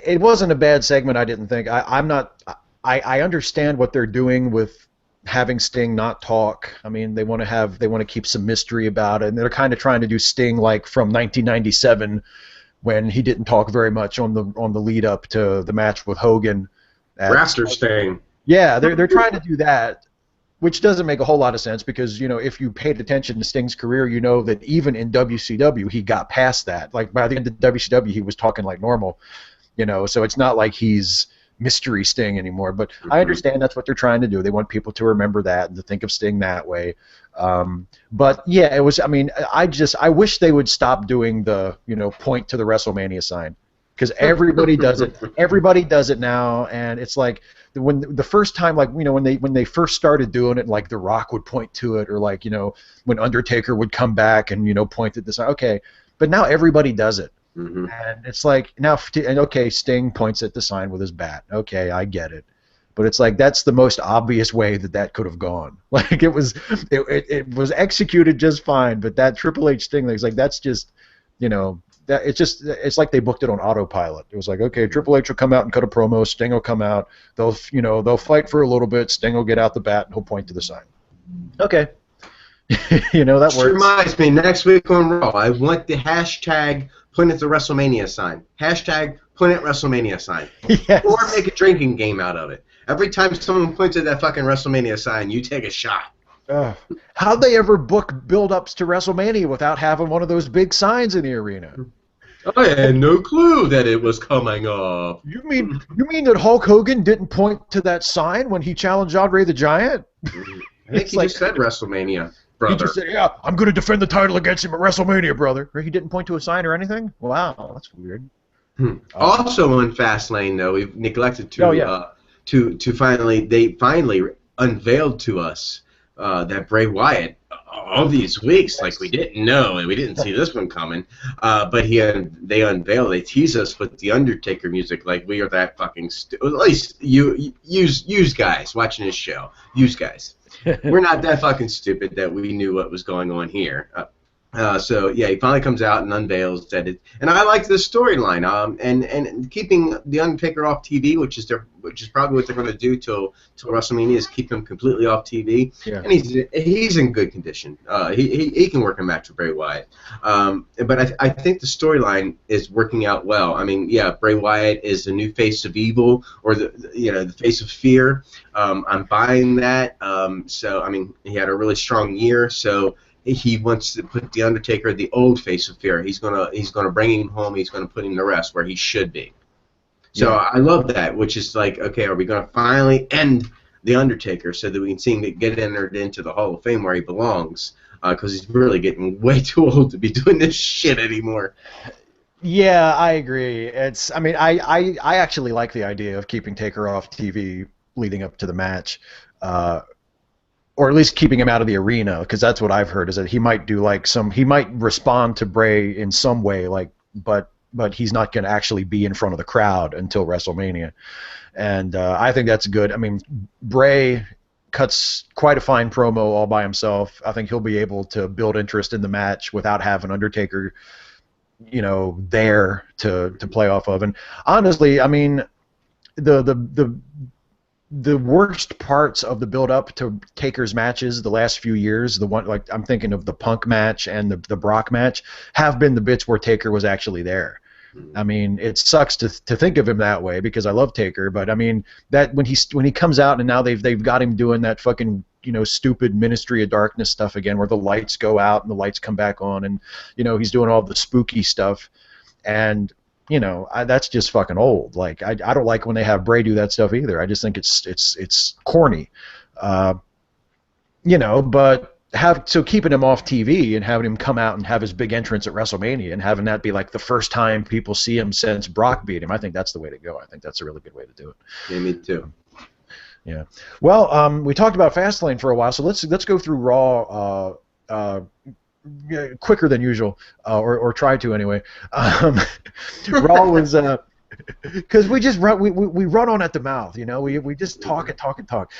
it wasn't a bad segment, I didn't think. I understand what they're doing with having Sting not talk. They want to keep some mystery about it, and they're kind of trying to do Sting like from 1997 when he didn't talk very much on the lead up to the match with Hogan. Raptor Sting. Yeah, they're trying to do that, which doesn't make a whole lot of sense because, if you paid attention to Sting's career, you know that even in WCW, he got past that. Like, by the end of WCW, he was talking like normal, so it's not like he's mystery Sting anymore. But I understand that's what they're trying to do. They want people to remember that and to think of Sting that way. But, yeah, it was, I wish they would stop doing the, point to the WrestleMania sign. Because everybody does it. Everybody does it now, and it's like when the first time, like when they first started doing it, like The Rock would point to it, or like when Undertaker would come back and point at this. Okay, but now everybody does it, and it's like now okay, Sting points at the sign with his bat. Okay, I get it, but it's like that's the most obvious way that could have gone. Like it was executed just fine, but that Triple H Sting thing is like that's just it's like they booked it on autopilot. It was like, okay, Triple H will come out and cut a promo, Sting will come out, they'll fight for a little bit, Sting will get out the bat and he'll point to the sign. Okay. That works. Reminds me, next week on Raw, I want the hashtag point at the WrestleMania sign. Hashtag point at WrestleMania sign. Yes. Or make a drinking game out of it. Every time someone points at that fucking WrestleMania sign, you take a shot. Uh, how'd they ever book build-ups to WrestleMania without having one of those big signs in the arena? I had no clue that it was coming up. You mean that Hulk Hogan didn't point to that sign when he challenged Andre the Giant? I think It's he like just said WrestleMania, he just brother. said, "Yeah, I'm going to defend the title against him at WrestleMania, brother." He didn't point to a sign or anything. Wow, that's weird. Um, Also in Fastlane, though, we've neglected oh to yeah, to finally they finally unveiled to us that Bray Wyatt all these weeks, like we yes. didn't know and we didn't see this one coming. But they unveiled, they tease us with the Undertaker music, like we are that fucking at least use guys watching this show, use guys. We're not that fucking stupid that we knew what was going on here. So yeah, he finally comes out and unveils that it, and I like this storyline. And keeping the Undertaker off TV, which is probably what they're going to do till WrestleMania, is keep him completely off TV. Yeah. And he's in good condition. He can work a match with Bray Wyatt. But I think the storyline is working out well. I mean, yeah, Bray Wyatt is the new face of evil, or the face of fear. I'm buying that. So I mean, he had a really strong year. So he wants to put the Undertaker, the old face of fear. He's gonna bring him home. He's gonna put him to rest where he should be. So Yeah. I love that, which is like, okay, are we gonna finally end the Undertaker so that we can see him get entered into the Hall of Fame where he belongs? Because he's really getting way too old to be doing this shit anymore. Yeah, I agree. I mean, I actually like the idea of keeping Taker off TV leading up to the match, uh, or at least keeping him out of the arena, because that's what I've heard is that he might do like he might respond to Bray in some way, like, but he's not going to actually be in front of the crowd until WrestleMania, and I think that's good. I mean, Bray cuts quite a fine promo all by himself. I think he'll be able to build interest in the match without having Undertaker there to play off of. And honestly, I mean, the the the the worst parts of the build up to Taker's matches the last few years, the one like I'm thinking of the Punk match and the Brock match, have been the bits where Taker was actually there. I mean, it sucks to think of him that way because I love Taker, but I mean that when he comes out and now they've got him doing that fucking stupid Ministry of Darkness stuff again, where the lights go out and the lights come back on, and he's doing all the spooky stuff, and that's just fucking old. Like I don't like when they have Bray do that stuff either. I just think it's corny, uh, but keeping him off TV and having him come out and have his big entrance at WrestleMania and having that be like the first time people see him since Brock beat him, I think that's the way to go. I think that's a really good way to do it. Yeah, me too. Yeah. Well, we talked about Fastlane for a while, so let's go through Raw yeah, quicker than usual, or try to anyway. Raw was because we just we run on at the mouth, we just talk and talk and talk.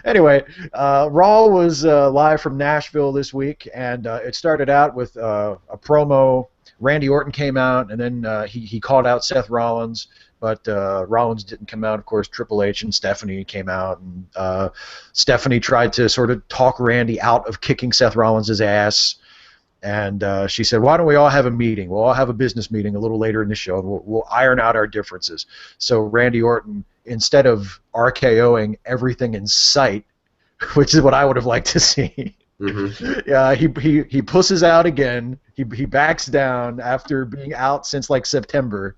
Anyway, Raw was live from Nashville this week, and it started out with a promo. Randy Orton came out, and then he called out Seth Rollins, but Rollins didn't come out. Of course, Triple H and Stephanie came out, and Stephanie tried to sort of talk Randy out of kicking Seth Rollins' ass. And she said, "Why don't we all have a meeting? We'll all have a business meeting a little later in the show, and we'll iron out our differences." So Randy Orton, instead of RKOing everything in sight, which is what I would have liked to see, yeah, he pusses out again. He backs down after being out since like September.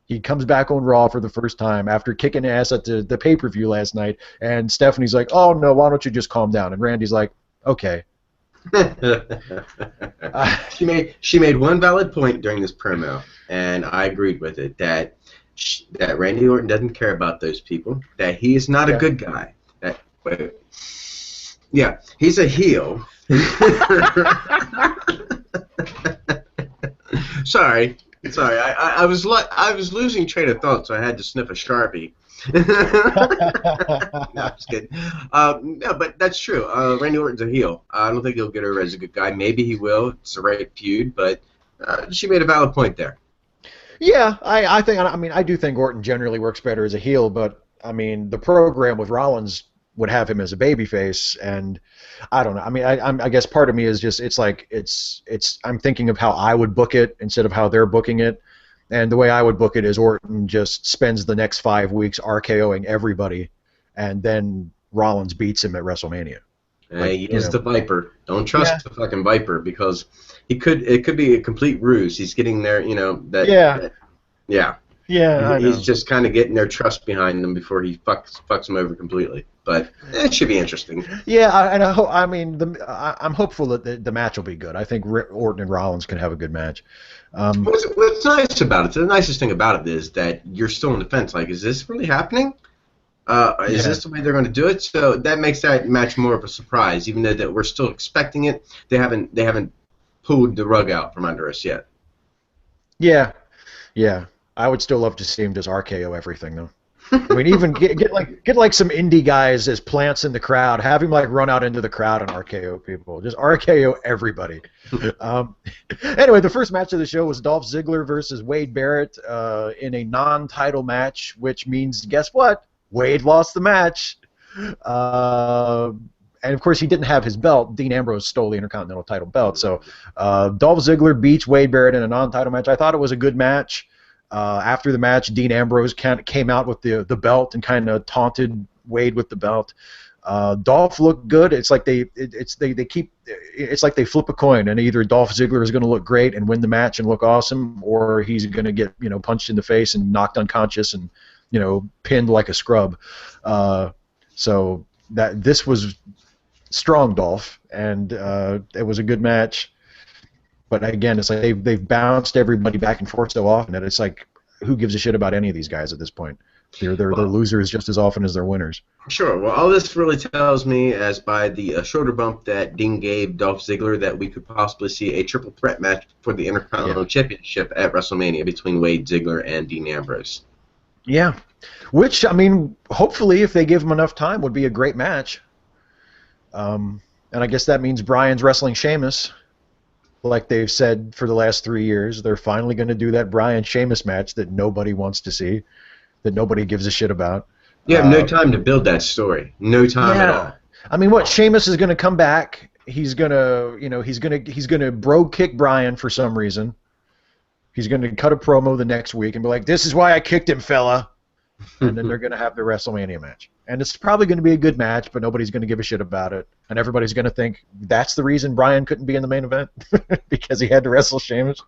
He comes back on Raw for the first time after kicking ass at the pay-per-view last night. And Stephanie's like, "Oh no, why don't you just calm down?" And Randy's like, "Okay." She made one valid point during this promo, and I agreed with it that Randy Orton doesn't care about those people. That he is not a Yeah. good guy. Wait, yeah, he's a heel. Sorry. I was losing train of thought, so I had to sniff a Sharpie. No, I'm just kidding. No, but that's true. Randy Orton's a heel. I don't think he'll get over as a good guy. Maybe he will. It's the right feud, but she made a valid point there. Yeah, I do think Orton generally works better as a heel, but I mean, the program with Rollins would have him as a babyface, and I don't know. I mean, I guess part of me is just I'm thinking of how I would book it instead of how they're booking it, and the way I would book it is Orton just spends the next 5 weeks RKOing everybody, and then Rollins beats him at WrestleMania. Like, He is the Viper. Don't yeah, trust the fucking Viper because it could be a complete ruse. He's getting there, yeah, yeah. yeah, I He's know. just kind of getting their trust behind them before he fucks them over completely. But it should be interesting. Yeah, and I mean, I'm hopeful that the match will be good. I think Orton and Rollins can have a good match. Um, What's nice about it? The nicest thing about it is that you're still on the fence. Like, is this really happening? Is yeah, this the way they're going to do it? So that makes that match more of a surprise, even though that we're still expecting it. They haven't pulled the rug out from under us yet. yeah, yeah. I would still love to see him just RKO everything though. I mean, even get like some indie guys as plants in the crowd. Have him like run out into the crowd and RKO people. Just RKO everybody. Um, anyway, the first match of the show was Dolph Ziggler versus Wade Barrett in a non-title match, which means guess what? Wade lost the match. Uh, and of course, he didn't have his belt. Dean Ambrose stole the Intercontinental title belt. So Dolph Ziggler beats Wade Barrett in a non-title match. I thought it was a good match. After the match, Dean Ambrose came out with the belt and kind of taunted Wade with the belt. Dolph looked good. It's like it's like they flip a coin, and either Dolph Ziggler is going to look great and win the match and look awesome, or he's going to get punched in the face and knocked unconscious and pinned like a scrub. So that this was strong Dolph, and it was a good match. But again, it's like they've bounced everybody back and forth so often that it's like, who gives a shit about any of these guys at this point? They're Well, losers just as often as they're winners. sure. Well, all this really tells me, as by the shoulder bump that Dean gave Dolph Ziggler, that we could possibly see a triple threat match for the Yeah, Intercontinental Championship at WrestleMania between Wade, Ziggler, and Dean Ambrose. yeah. Which I mean, hopefully, if they give him enough time, would be a great match. And I guess that means Bryan's wrestling Sheamus, like they've said for the last 3 years. They're finally going to do that Bryan Sheamus match that nobody wants to see, that nobody gives a shit about. You have no Uh, time to build that story. No time at Yeah. all. I mean, what Sheamus is going to come back. He's gonna, he's gonna bro kick Bryan for some reason. He's going to cut a promo the next week and be like, "This is why I kicked him, fella." And then they're going to have their WrestleMania match, and it's probably going to be a good match, but nobody's going to give a shit about it, and everybody's going to think that's the reason Bryan couldn't be in the main event because he had to wrestle Sheamus,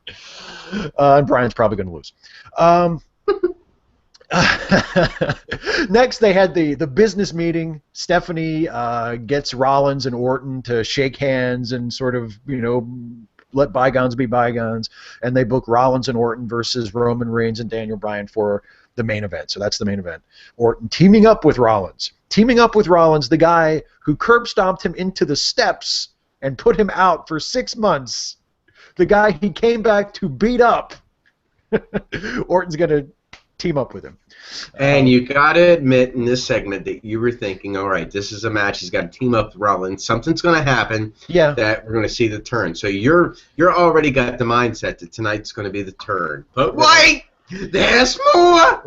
and Bryan's probably going to lose. Um, Next, they had the business meeting. Stephanie gets Rollins and Orton to shake hands and sort of, let bygones be bygones. And they book Rollins and Orton versus Roman Reigns and Daniel Bryan for the main event. So that's the main event. Orton teaming up with Rollins. Teaming up with Rollins, the guy who curb stomped him into the steps and put him out for 6 months. The guy he came back to beat up. Orton's going to team up with him. And you got to admit in this segment that you were thinking, all right, this is a match. He's got to team up with Rollins. Something's going to happen Yeah. that we're going to see the turn. So you're already got the mindset that tonig's going to be the turn. But wait, there's more.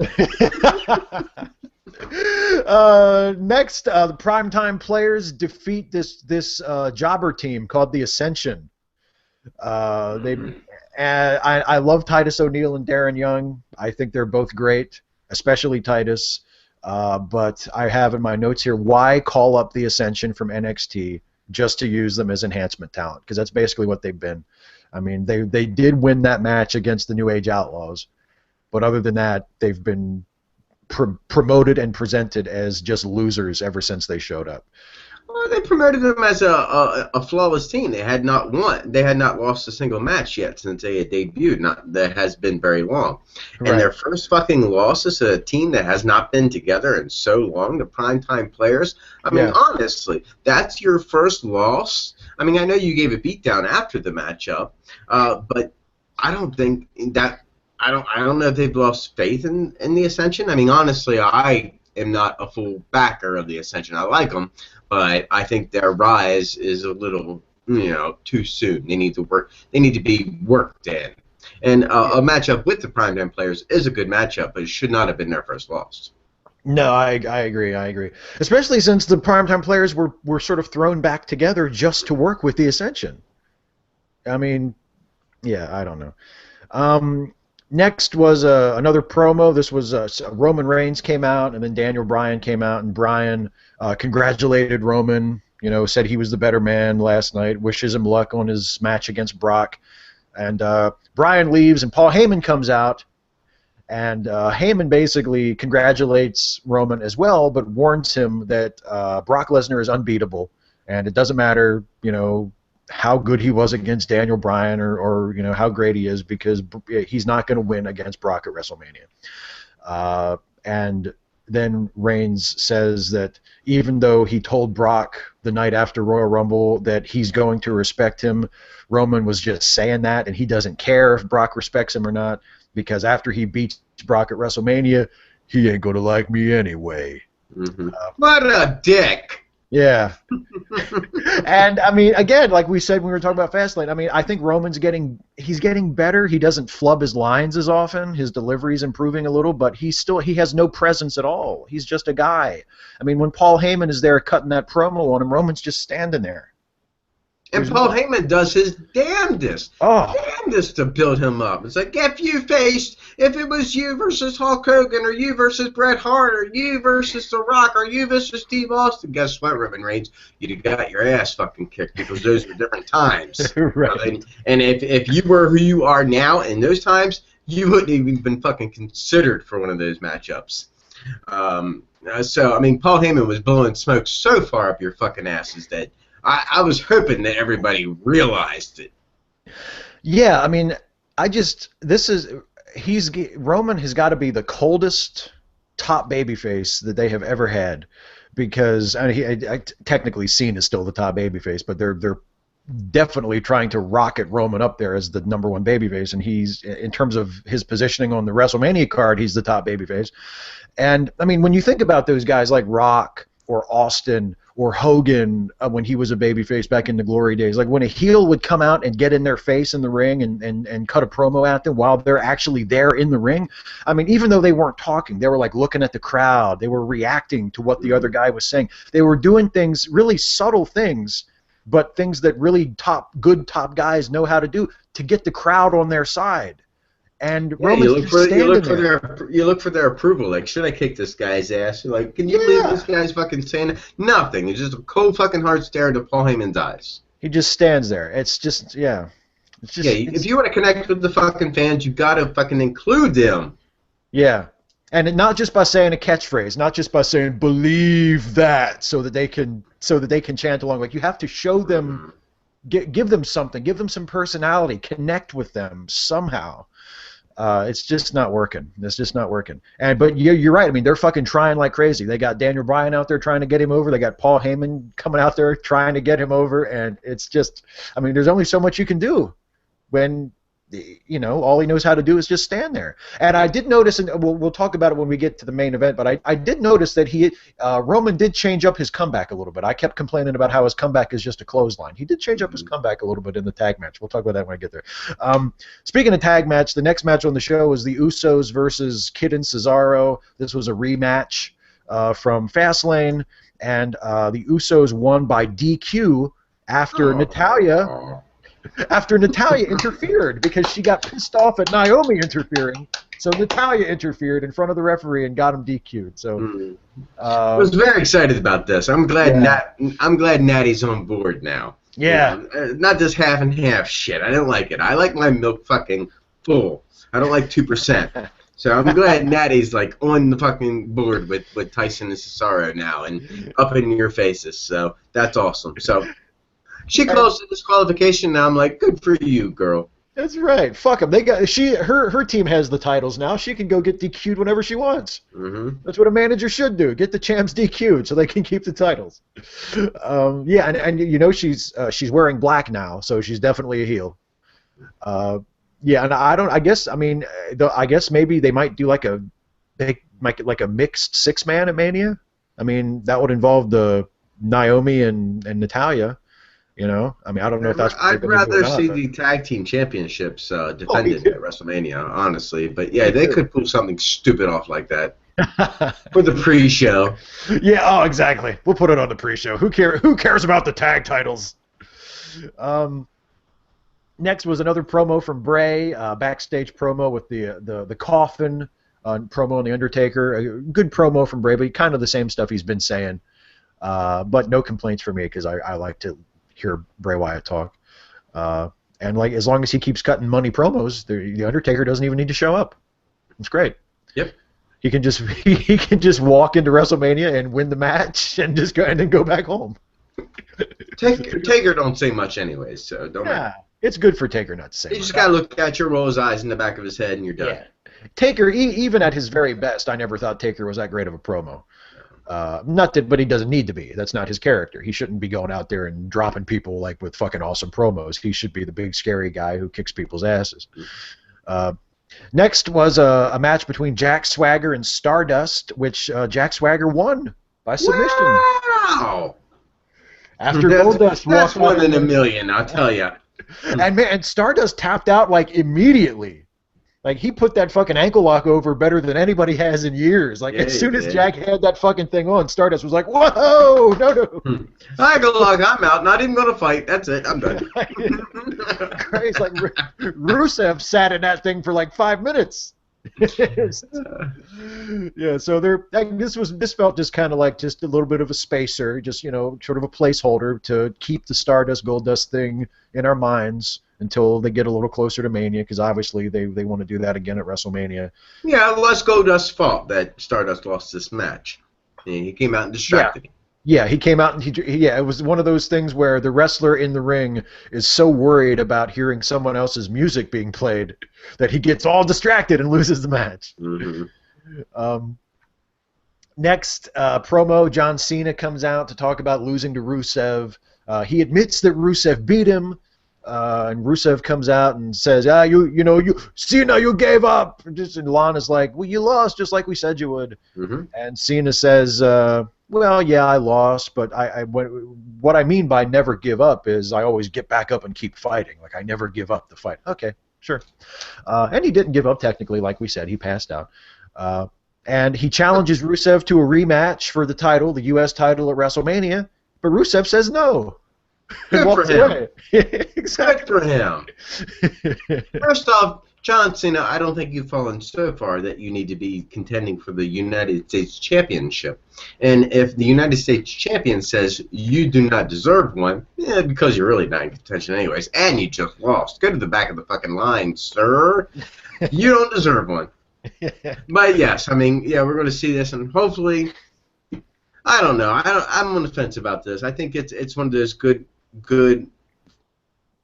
Next, the primetime players defeat this jobber team called the Ascension. I love Titus O'Neil and Darren Young. I think they're both great, especially Titus. But I have in my notes here, why call up the Ascension from NXT just to use them as enhancement talent? Because that's basically what they've been. I mean, they did win that match against the New Age Outlaws, but other than that, they've been promoted and presented as just losers ever since they showed up. Well, they promoted them as a flawless team. They had not won. They had not lost a single match yet since they had debuted. Not that has been very long. Right. And their first fucking loss is a team that has not been together in so long. The primetime players. I mean, honestly, that's your first loss. I mean, I know you gave a beatdown after the matchup, but I don't think that. I don't know if they've lost faith in the Ascension. I mean, honestly, I am not a full backer of the Ascension. I like them, but I think their rise is a little, too soon. They need to work. They need to be worked in. And a matchup with the primetime players is a good matchup, but it should not have been their first loss. No, I agree. I agree. Especially since the primetime players were sort of thrown back together just to work with the Ascension. I mean, yeah, I don't know. Next was another promo. This was Roman Reigns came out, and then Daniel Bryan came out, and Bryan congratulated Roman said he was the better man last night, wishes him luck on his match against Brock. And Bryan leaves, and Paul Heyman comes out, and Heyman basically congratulates Roman as well, but warns him that Brock Lesnar is unbeatable, and it doesn't matter, how good he was against Daniel Bryan or how great he is, because he's not going to win against Brock at WrestleMania. And then Reigns says that even though he told Brock the night after Royal Rumble that he's going to respect him, Roman was just saying that, and he doesn't care if Brock respects him or not, because after he beats Brock at WrestleMania, he ain't going to like me anyway. Mm-hmm. What a dick! Yeah. And, again, like we said when we were talking about Fastlane, I think Roman's he's getting better. He doesn't flub his lines as often. His delivery's improving a little, but he has no presence at all. He's just a guy. When Paul Heyman is there cutting that promo on him, Roman's just standing there. And Paul Heyman does his damnedest to build him up. It's like, if it was you versus Hulk Hogan, or you versus Bret Hart, or you versus The Rock, or you versus Steve Austin, guess what, Roman Reigns? You'd have got your ass fucking kicked, because those were different times. Right. And if you were who you are now in those times, you wouldn't even been fucking considered for one of those matchups. Paul Heyman was blowing smoke so far up your fucking asses that I was hoping that everybody realized it. Yeah, Roman has got to be the coldest top babyface that they have ever had, because technically Cena is still the top babyface, but they're definitely trying to rocket Roman up there as the number one babyface, and he's, in terms of his positioning on the WrestleMania card, he's the top babyface. And when you think about those guys like Rock or Austin or Hogan, when he was a babyface back in the glory days, like when a heel would come out and get in their face in the ring and cut a promo at them while they're actually there in the ring, even though they weren't talking, they were like looking at the crowd, they were reacting to what the other guy was saying, they were doing things, really subtle things, but things that really good top guys know how to do to get the crowd on their side. And Roman's you look for their approval. Like, should I kick this guy's ass? You're like, can you believe this guy's fucking saying it? Nothing. It's just a cold fucking hard stare into Paul Heyman's eyes. He just stands there. It's just. If you want to connect with the fucking fans, you got to fucking include them. Yeah. And not just by saying a catchphrase, not just by saying "believe that," so that they can chant along. Like, you have to show them, give them something, give them some personality, connect with them somehow. It's just not working. It's just not working. But you're right. They're fucking trying like crazy. They got Daniel Bryan out there trying to get him over. They got Paul Heyman coming out there trying to get him over. And it's just, there's only so much you can do when, all he knows how to do is just stand there. And I did notice, and we'll talk about it when we get to the main event, but I did notice that Roman did change up his comeback a little bit. I kept complaining about how his comeback is just a clothesline. He did change up his comeback a little bit in the tag match. We'll talk about that when I get there. Speaking of tag match, the next match on the show was the Usos versus Kid and Cesaro. This was a rematch from Fastlane, and the Usos won by DQ after Natalya interfered, because she got pissed off at Naomi interfering. So Natalya interfered in front of the referee and got him DQ'd. So I was very excited about this. I'm glad Natty's on board now. Yeah. Not this half and half shit. I don't like it. I like my milk fucking full. I don't like 2%. So I'm glad Natty's like on the fucking board with Tyson and Cesaro now and up in your faces. So that's awesome. So she closed the disqualification now. I'm like, good for you, girl. That's right. Fuck them. Her team has the titles now. She can go get DQ'd whenever she wants. Mm-hmm. That's what a manager should do. Get the champs DQ'd so they can keep the titles. And she's wearing black now, so she's definitely a heel. And I guess maybe they might do like a mixed 6-man at Mania. That would involve the Naomi and Natalya. I don't know if that's. I'd rather see the tag team championships defended at WrestleMania, honestly. But yeah, they could pull something stupid off like that for the pre-show. Yeah. Oh, exactly. We'll put it on the pre-show. Who cares about the tag titles? Next was another promo from Bray, backstage promo with the coffin promo on the Undertaker. A good promo from Bray, but kind of the same stuff he's been saying. But no complaints for me because I like to hear Bray Wyatt talk. And like as long as he keeps cutting money promos, the Undertaker doesn't even need to show up. It's great. Yep. He can just he can just walk into WrestleMania and win the match and just go and then go back home. Taker don't say much anyways, so don't matter. It's good for Taker not to say You much. just gotta look at you, roll his eyes in the back of his head, and you're done. Yeah. Taker, even at his very best, I never thought Taker was that great of a promo. Not that, but he doesn't need to be. That's not his character. He shouldn't be going out there and dropping people like with fucking awesome promos. He should be the big scary guy who kicks people's asses. Next was a match between Jack Swagger and Stardust, which Jack Swagger won by submission. Wow! After Goldust that's walked one out in a million, I'll tell you. and Stardust tapped out like immediately. Like he put that fucking ankle lock over better than anybody has in years. Like as soon as Jack had that fucking thing on, Stardust was like, "Whoa, no!" Ankle lock, I'm out. Not even gonna fight. That's it. I'm done. Crazy. Like Rusev sat in that thing for like 5 minutes. Yeah, so this felt just kind of like just a little bit of a spacer, just sort of a placeholder to keep the Stardust Goldust thing in our minds until they get a little closer to Mania, because obviously they want to do that again at WrestleMania. Yeah, let's Goldust's fault that Stardust lost this match. He came out and distracted him. Yeah, he came out and it was one of those things where the wrestler in the ring is so worried about hearing someone else's music being played that he gets all distracted and loses the match. Mm-hmm. Next promo, John Cena comes out to talk about losing to Rusev. He admits that Rusev beat him, and Rusev comes out and says, Cena, you gave up. And Lana's like, well, you lost just like we said you would. Mm-hmm. And Cena says, well, yeah, I lost, but what I mean by never give up is I always get back up and keep fighting. Like, I never give up the fight. Okay, sure. And he didn't give up technically, like we said. He passed out. And he challenges Rusev to a rematch for the title, the U.S. title at WrestleMania, but Rusev says no. Good for him. Exactly. Good for him. First off, John Cena, I don't think you've fallen so far that you need to be contending for the United States Championship. And if the United States Champion says you do not deserve one, because you're really not in contention anyways, and you just lost, go to the back of the fucking line, sir. You don't deserve one. But yes, I mean, yeah, we're going to see this, and hopefully, I don't know. I'm on the fence about this. I think it's one of those good,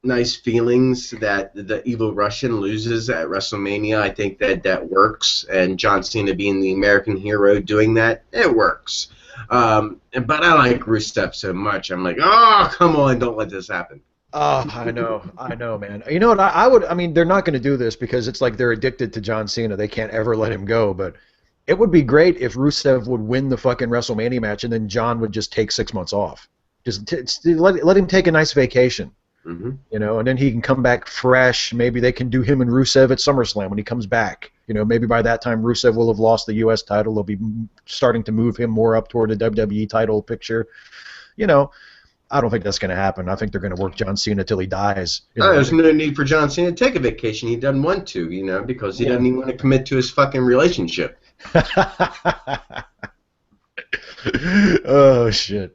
nice feelings that the evil Russian loses at WrestleMania. I think that works, and John Cena being the American hero doing that, it works. But I like Rusev so much. I'm like, oh, come on, don't let this happen. Oh, I know, man. You know what? I mean, they're not going to do this because it's like they're addicted to John Cena. They can't ever let him go, but it would be great if Rusev would win the fucking WrestleMania match and then John would just take 6 months off. Just let him take a nice vacation. Mm-hmm. And then he can come back fresh. Maybe they can do him and Rusev at SummerSlam when he comes back. Maybe by that time Rusev will have lost the U.S. title. They'll be starting to move him more up toward the WWE title picture. I don't think that's going to happen. I think they're going to work John Cena till he dies. There's no need for John Cena to take a vacation. He doesn't want to, because he doesn't even want to commit to his fucking relationship. Oh, shit.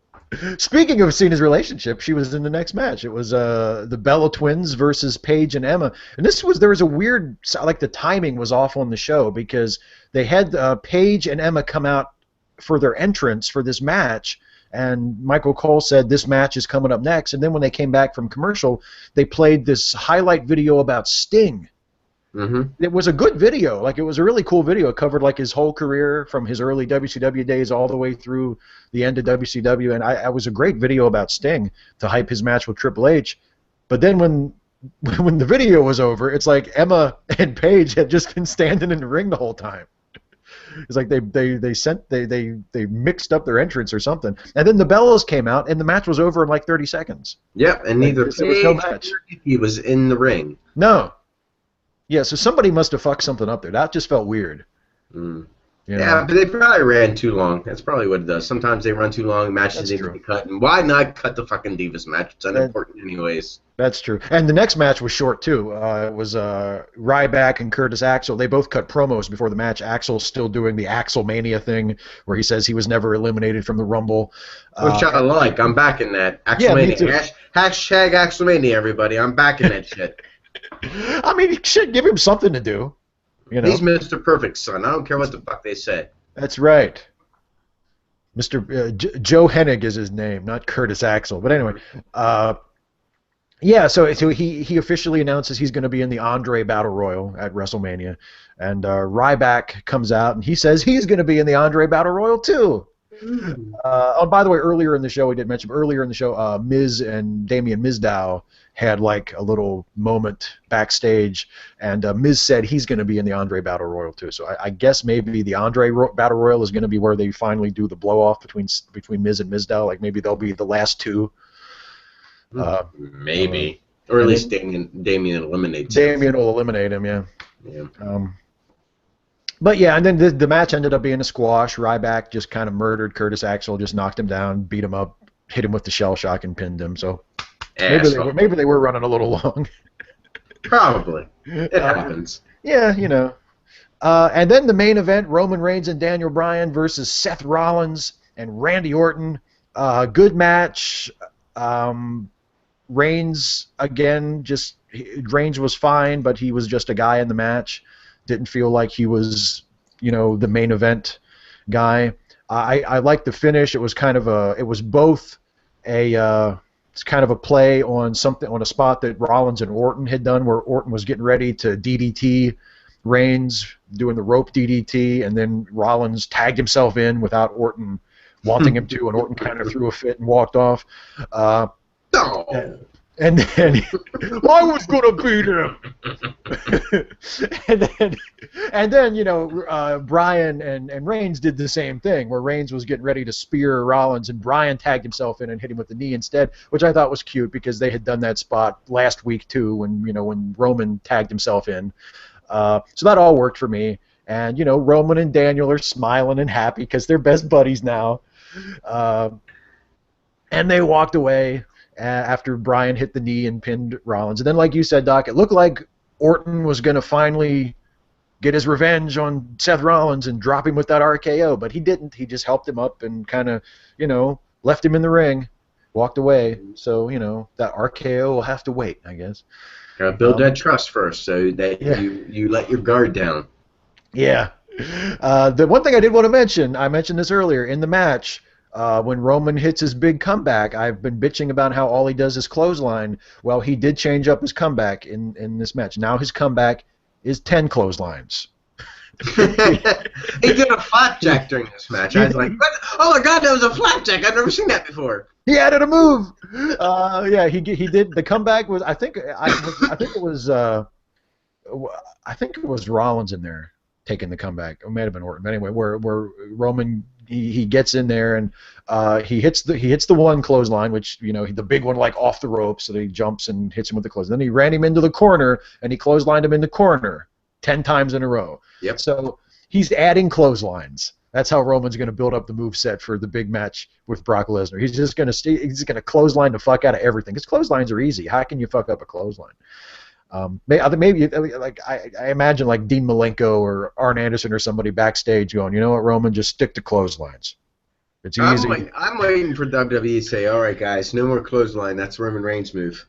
Speaking of Cena's relationship, she was in the next match. It was the Bella Twins versus Paige and Emma. And there was a weird, like the timing was off on the show because they had Paige and Emma come out for their entrance for this match. And Michael Cole said this match is coming up next. And then when they came back from commercial, they played this highlight video about Sting. Mm-hmm. It was a good video. Like, it was a really cool video. It covered like his whole career from his early WCW days all the way through the end of WCW. And it was a great video about Sting to hype his match with Triple H. But then when the video was over, it's like Emma and Paige had just been standing in the ring the whole time. It's like they mixed up their entrance or something, and then the Bellas came out, and the match was over in like 30 seconds. Yep, and neither there was no match. He was in the ring. No. Yeah, so somebody must have fucked something up there. That just felt weird. Mm. Yeah, but they probably ran too long. That's probably what it does. Sometimes they run too long, matches need to be cut, and why not cut the fucking Divas match? It's unimportant anyways. That's true. And the next match was short too. It was Ryback and Curtis Axel. They both cut promos before the match. Axel's still doing the Axel Mania thing, where he says he was never eliminated from the Rumble. Which I like. I'm back in that. Yeah, me Axelmania. too. Hashtag Axelmania, everybody. I'm back in that shit. I mean, you should give him something to do. You know, He's Mr. Perfect, son. I don't care what the fuck they say. that's right. Mr. Joe Hennig is his name, not Curtis Axel. But anyway, yeah. So he officially announces he's going to be in the Andre Battle Royal at WrestleMania, and Ryback comes out and he says he's going to be in the Andre Battle Royal too. Oh, by the way, earlier in the show, we did mention earlier in the show, Miz and Damian Mizdow had like a little moment backstage, and Miz said he's going to be in the Andre Battle Royal too. So I guess maybe the Battle Royal is going to be where they finally do the blow off between Miz and Mizdow. Like maybe they'll be the last two. Maybe, or at least Damian eliminates him. Damian will eliminate him. Yeah. Yeah. But yeah, and then the match ended up being a squash. Ryback just kind of murdered Curtis Axel, just knocked him down, beat him up, hit him with the shell shock, and pinned him. So maybe they were running a little long. Probably. It happens. Yeah, you know. And then the main event, Roman Reigns and Daniel Bryan versus Seth Rollins and Randy Orton. Good match. Reigns, again, Reigns was fine, but he was just a guy in the match. Didn't feel like he was, the main event guy. I liked the finish. It was kind of it's kind of a play on a spot that Rollins and Orton had done, where Orton was getting ready to DDT Reigns, doing the rope DDT, and then Rollins tagged himself in without Orton wanting him to, and Orton kind of threw a fit and walked off. No. And then I was gonna beat him. and then Bryan and Reigns did the same thing, where Reigns was getting ready to spear Rollins, and Bryan tagged himself in and hit him with the knee instead, which I thought was cute because they had done that spot last week too, when Roman tagged himself in. So that all worked for me. And Roman and Daniel are smiling and happy because they're best buddies now. And they walked away after Bryan hit the knee and pinned Rollins. And then, like you said, Doc, it looked like Orton was going to finally get his revenge on Seth Rollins and drop him with that RKO, but he didn't. He just helped him up and kind of, left him in the ring, walked away. So, that RKO will have to wait, I guess. Gotta build that trust first so that you let your guard down. Yeah. The one thing I did want to mention, I mentioned this earlier, in the match, when Roman hits his big comeback, I've been bitching about how all he does is clothesline. Well, he did change up his comeback in this match. Now his comeback is 10 clotheslines. He did a flapjack during this match. I was like, what? Oh my god, that was a flapjack. I've never seen that before. He added a move. Yeah, he did. The comeback was, I think it was Rollins in there taking the comeback. It might have been Orton. But anyway, where Roman he gets in there and he hits the one clothesline, which the big one like off the rope, so he jumps and hits him with the clothes. Then he ran him into the corner and he clotheslined him in the corner 10 times in a row. Yep. So he's adding clotheslines. That's how Roman's going to build up the moveset for the big match with Brock Lesnar. He's just going to clothesline the fuck out of everything. Because clotheslines are easy. How can you fuck up a clothesline? Maybe like I imagine like Dean Malenko or Arn Anderson or somebody backstage going, you know what, Roman, just stick to clotheslines. It's easy. I'm waiting for WWE to say, all right, guys, no more clothesline. That's Roman Reigns' move.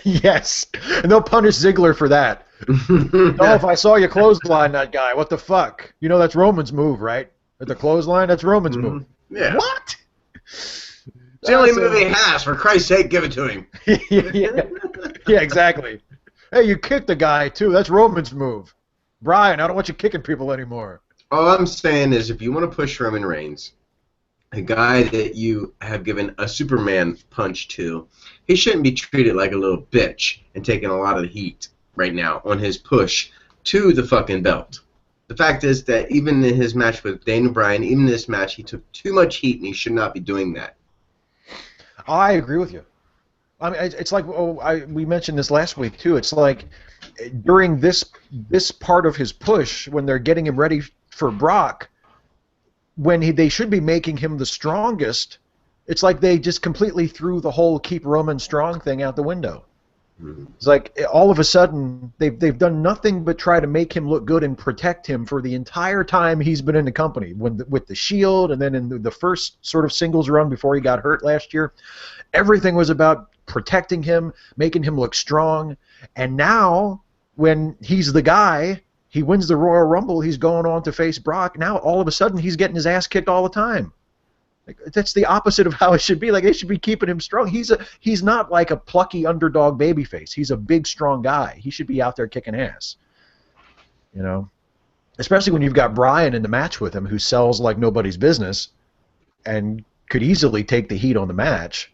Yes, and they'll punish Ziggler for that. No, if I saw you clothesline that guy, what the fuck? That's Roman's move, right? At the clothesline, that's Roman's move. Yeah. What? It's the only move he has. For Christ's sake, give it to him. Yeah, exactly. Hey, you kicked the guy, too. That's Roman's move. Brian, I don't want you kicking people anymore. All I'm saying is if you want to push Roman Reigns, a guy that you have given a Superman punch to, he shouldn't be treated like a little bitch and taking a lot of the heat right now on his push to the fucking belt. The fact is that even in his match with Daniel Bryan, even in this match, he took too much heat and he should not be doing that. I agree with you. I mean, it's like we mentioned this last week too. It's like during this part of his push, when they're getting him ready for Brock, when they should be making him the strongest, It's like they just completely threw the whole keep Roman strong thing out the window. Mhm. It's like all of a sudden they've done nothing but try to make him look good and protect him for the entire time he's been in the company. With the Shield, and then in the first sort of singles run before he got hurt last year, everything was about protecting him, making him look strong. And now when he's the guy, he wins the Royal Rumble, he's going on to face Brock. Now all of a sudden he's getting his ass kicked all the time. Like, that's the opposite of how it should be. Like, they should be keeping him strong. He's not like a plucky underdog babyface. He's a big, strong guy. He should be out there kicking ass. You know, especially when you've got Bryan in the match with him, who sells like nobody's business, and could easily take the heat on the match.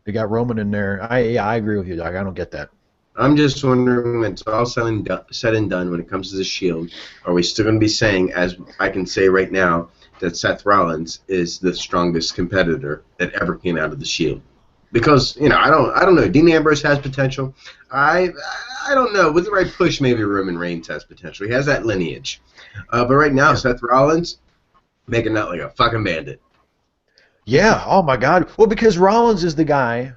They got Roman in there. I agree with you, Doc. I don't get that. I'm just wondering when it's all said and done when it comes to the Shield, are we still going to be saying, as I can say right now, that Seth Rollins is the strongest competitor that ever came out of the Shield? Because I don't know. Dean Ambrose has potential. I don't know. With the right push, maybe Roman Reigns has potential. He has that lineage. But right now, Yeah. Seth Rollins making out like a fucking bandit. Yeah. Oh my God. Well, because Rollins is the guy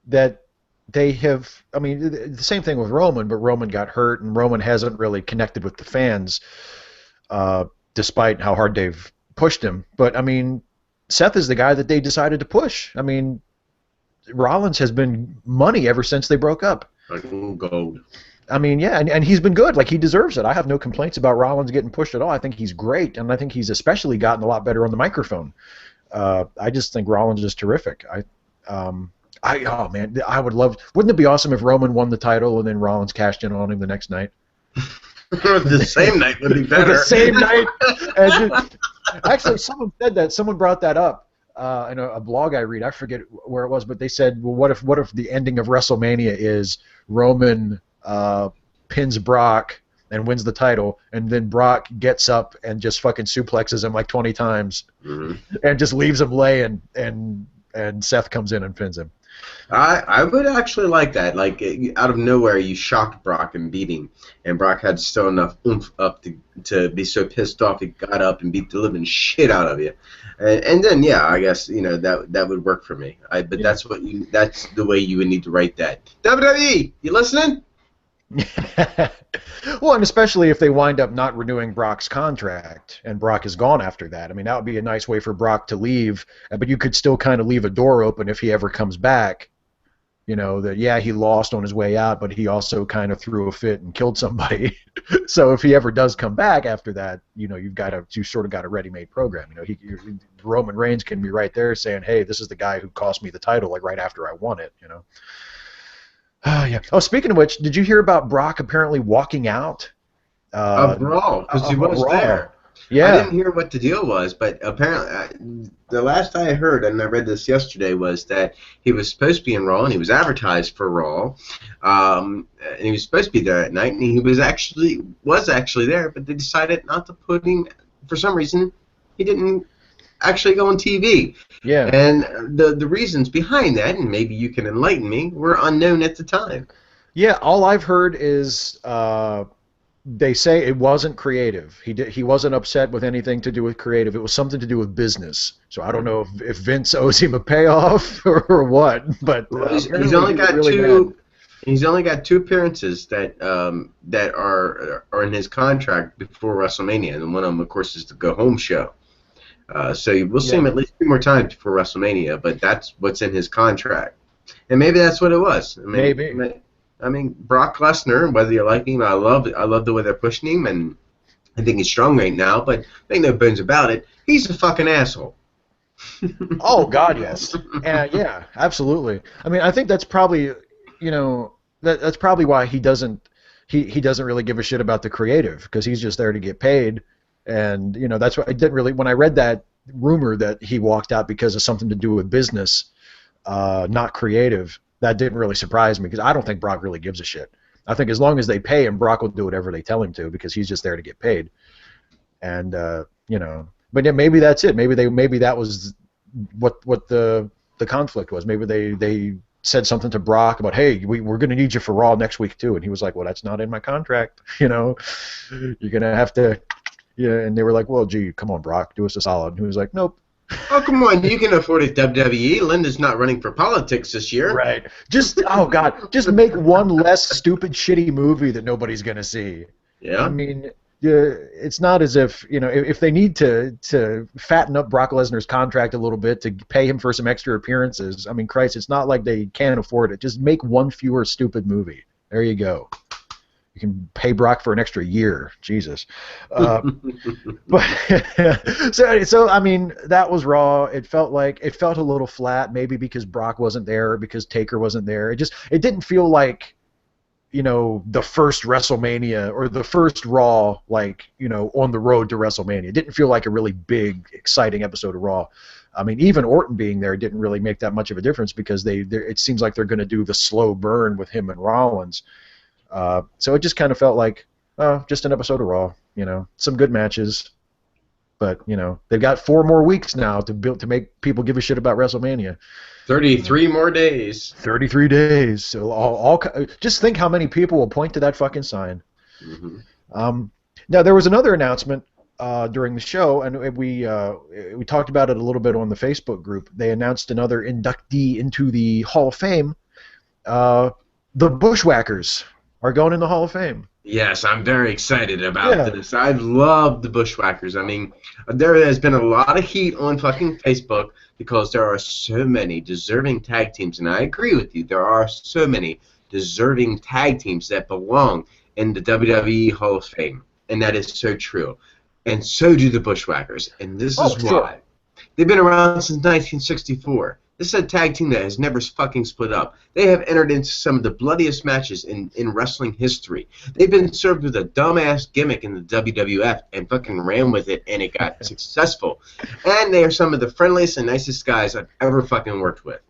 that they have. I mean, the same thing with Roman, but Roman got hurt, and Roman hasn't really connected with the fans, despite how hard they've pushed him. But I mean, Seth is the guy that they decided to push. I mean, Rollins has been money ever since they broke up. Like gold. I mean, yeah, and he's been good. Like, he deserves it. I have no complaints about Rollins getting pushed at all. I think he's great, and I think he's especially gotten a lot better on the microphone. I just think Rollins is terrific. Oh man, I would love. Wouldn't it be awesome if Roman won the title and then Rollins cashed in on him the next night? The same night would be better. The same night. Actually, someone said that. Someone brought that up in a blog I read. I forget where it was, but they said, "Well, what if the ending of WrestleMania is Roman pins Brock and wins the title, and then Brock gets up and just fucking suplexes him like 20 times, and just leaves him laying, and Seth comes in and pins him." I would actually like that. Like, out of nowhere, you shocked Brock and beat him, and Brock had still enough oomph up to be so pissed off he got up and beat the living shit out of you. And then, yeah, I guess that would work for me. But Yeah. that's the way you would need to write that. WWE, you listening? Well, and especially if they wind up not renewing Brock's contract and Brock is gone after that. I mean, that would be a nice way for Brock to leave, but you could still kind of leave a door open if he ever comes back. That, yeah, he lost on his way out, but he also kind of threw a fit and killed somebody. So if he ever does come back after that, you sort of got a ready-made program. Roman Reigns can be right there saying, "Hey, this is the guy who cost me the title, like right after I won it." Yeah. Oh, speaking of which, did you hear about Brock apparently walking out? Of Raw, because he was Raw. there. Yeah. I didn't hear what the deal was, but apparently, the last I heard, and I read this yesterday, was that he was supposed to be in Raw, and he was advertised for Raw, and he was supposed to be there at night, and he was actually there, but they decided not to put him. For some reason, he didn't actually go on TV. Yeah. And the reasons behind that, and maybe you can enlighten me, were unknown at the time. Yeah. All I've heard is they say it wasn't creative. He wasn't upset with anything to do with creative. It was something to do with business. So I don't know if Vince owes him a payoff or what. But he's only got really two. mad. He's only got 2 appearances that are in his contract before WrestleMania, and one of them, of course, is the Go Home show. So we'll see him at least 2 more times before WrestleMania, but that's what's in his contract, and maybe that's what it was. Maybe. I mean, Brock Lesnar, whether you like him, I love the way they're pushing him, and I think he's strong right now. But ain't no bones about it. He's a fucking asshole. Oh God, yes. Yeah, absolutely. I mean, I think that's probably, that's probably why he doesn't really give a shit about the creative, because he's just there to get paid, and that's why I didn't really, when I read that rumor that he walked out because of something to do with business, not creative, that didn't really surprise me, because I don't think Brock really gives a shit. I think as long as they pay him, Brock will do whatever they tell him to, because he's just there to get paid. And but yeah, maybe that's it. Maybe that was what the conflict was. Maybe they said something to Brock about, "Hey, we're going to need you for Raw next week too," and he was like, "Well, that's not in my contract. You're going to have to." Yeah, and they were like, "Well, gee, come on, Brock, do us a solid." And he was like, "Nope." Oh, come on. You can afford it, WWE. Linda's not running for politics this year. Right. Just oh god, just make one less stupid shitty movie that nobody's gonna see. I Yeah. mean, it's not as if if they need to fatten up Brock Lesnar's contract a little bit to pay him for some extra appearances. I mean, Christ, it's not like they can't afford it. Just make one fewer stupid movie. There you go. You can pay Brock for an extra year. Jesus. Uh, but so I mean that was Raw. It felt a little flat, maybe because Brock wasn't there, because Taker wasn't there. It didn't feel like the first WrestleMania or the first Raw, like on the road to WrestleMania. It didn't feel like a really big, exciting episode of Raw. I mean, even Orton being there didn't really make that much of a difference because it seems like they're going to do the slow burn with him and Rollins. So it just kind of felt like just an episode of Raw. Some good matches. But they've got 4 more weeks now to make people give a shit about WrestleMania. 33 more days. 33 days. So just think how many people will point to that fucking sign. Mm-hmm. Now there was another announcement during the show, and we talked about it a little bit on the Facebook group. They announced another inductee into the Hall of Fame. The Bushwhackers are going in the Hall of Fame. Yes, I'm very excited about this. I love the Bushwhackers. I mean, there has been a lot of heat on fucking Facebook because there are so many deserving tag teams, and I agree with you. There are so many deserving tag teams that belong in the WWE Hall of Fame, and that is so true. And so do the Bushwhackers, and this is why. Sure. They've been around since 1964. This is a tag team that has never fucking split up. They have entered into some of the bloodiest matches in wrestling history. They've been served with a dumbass gimmick in the WWF and fucking ran with it, and it got successful. And they are some of the friendliest and nicest guys I've ever fucking worked with.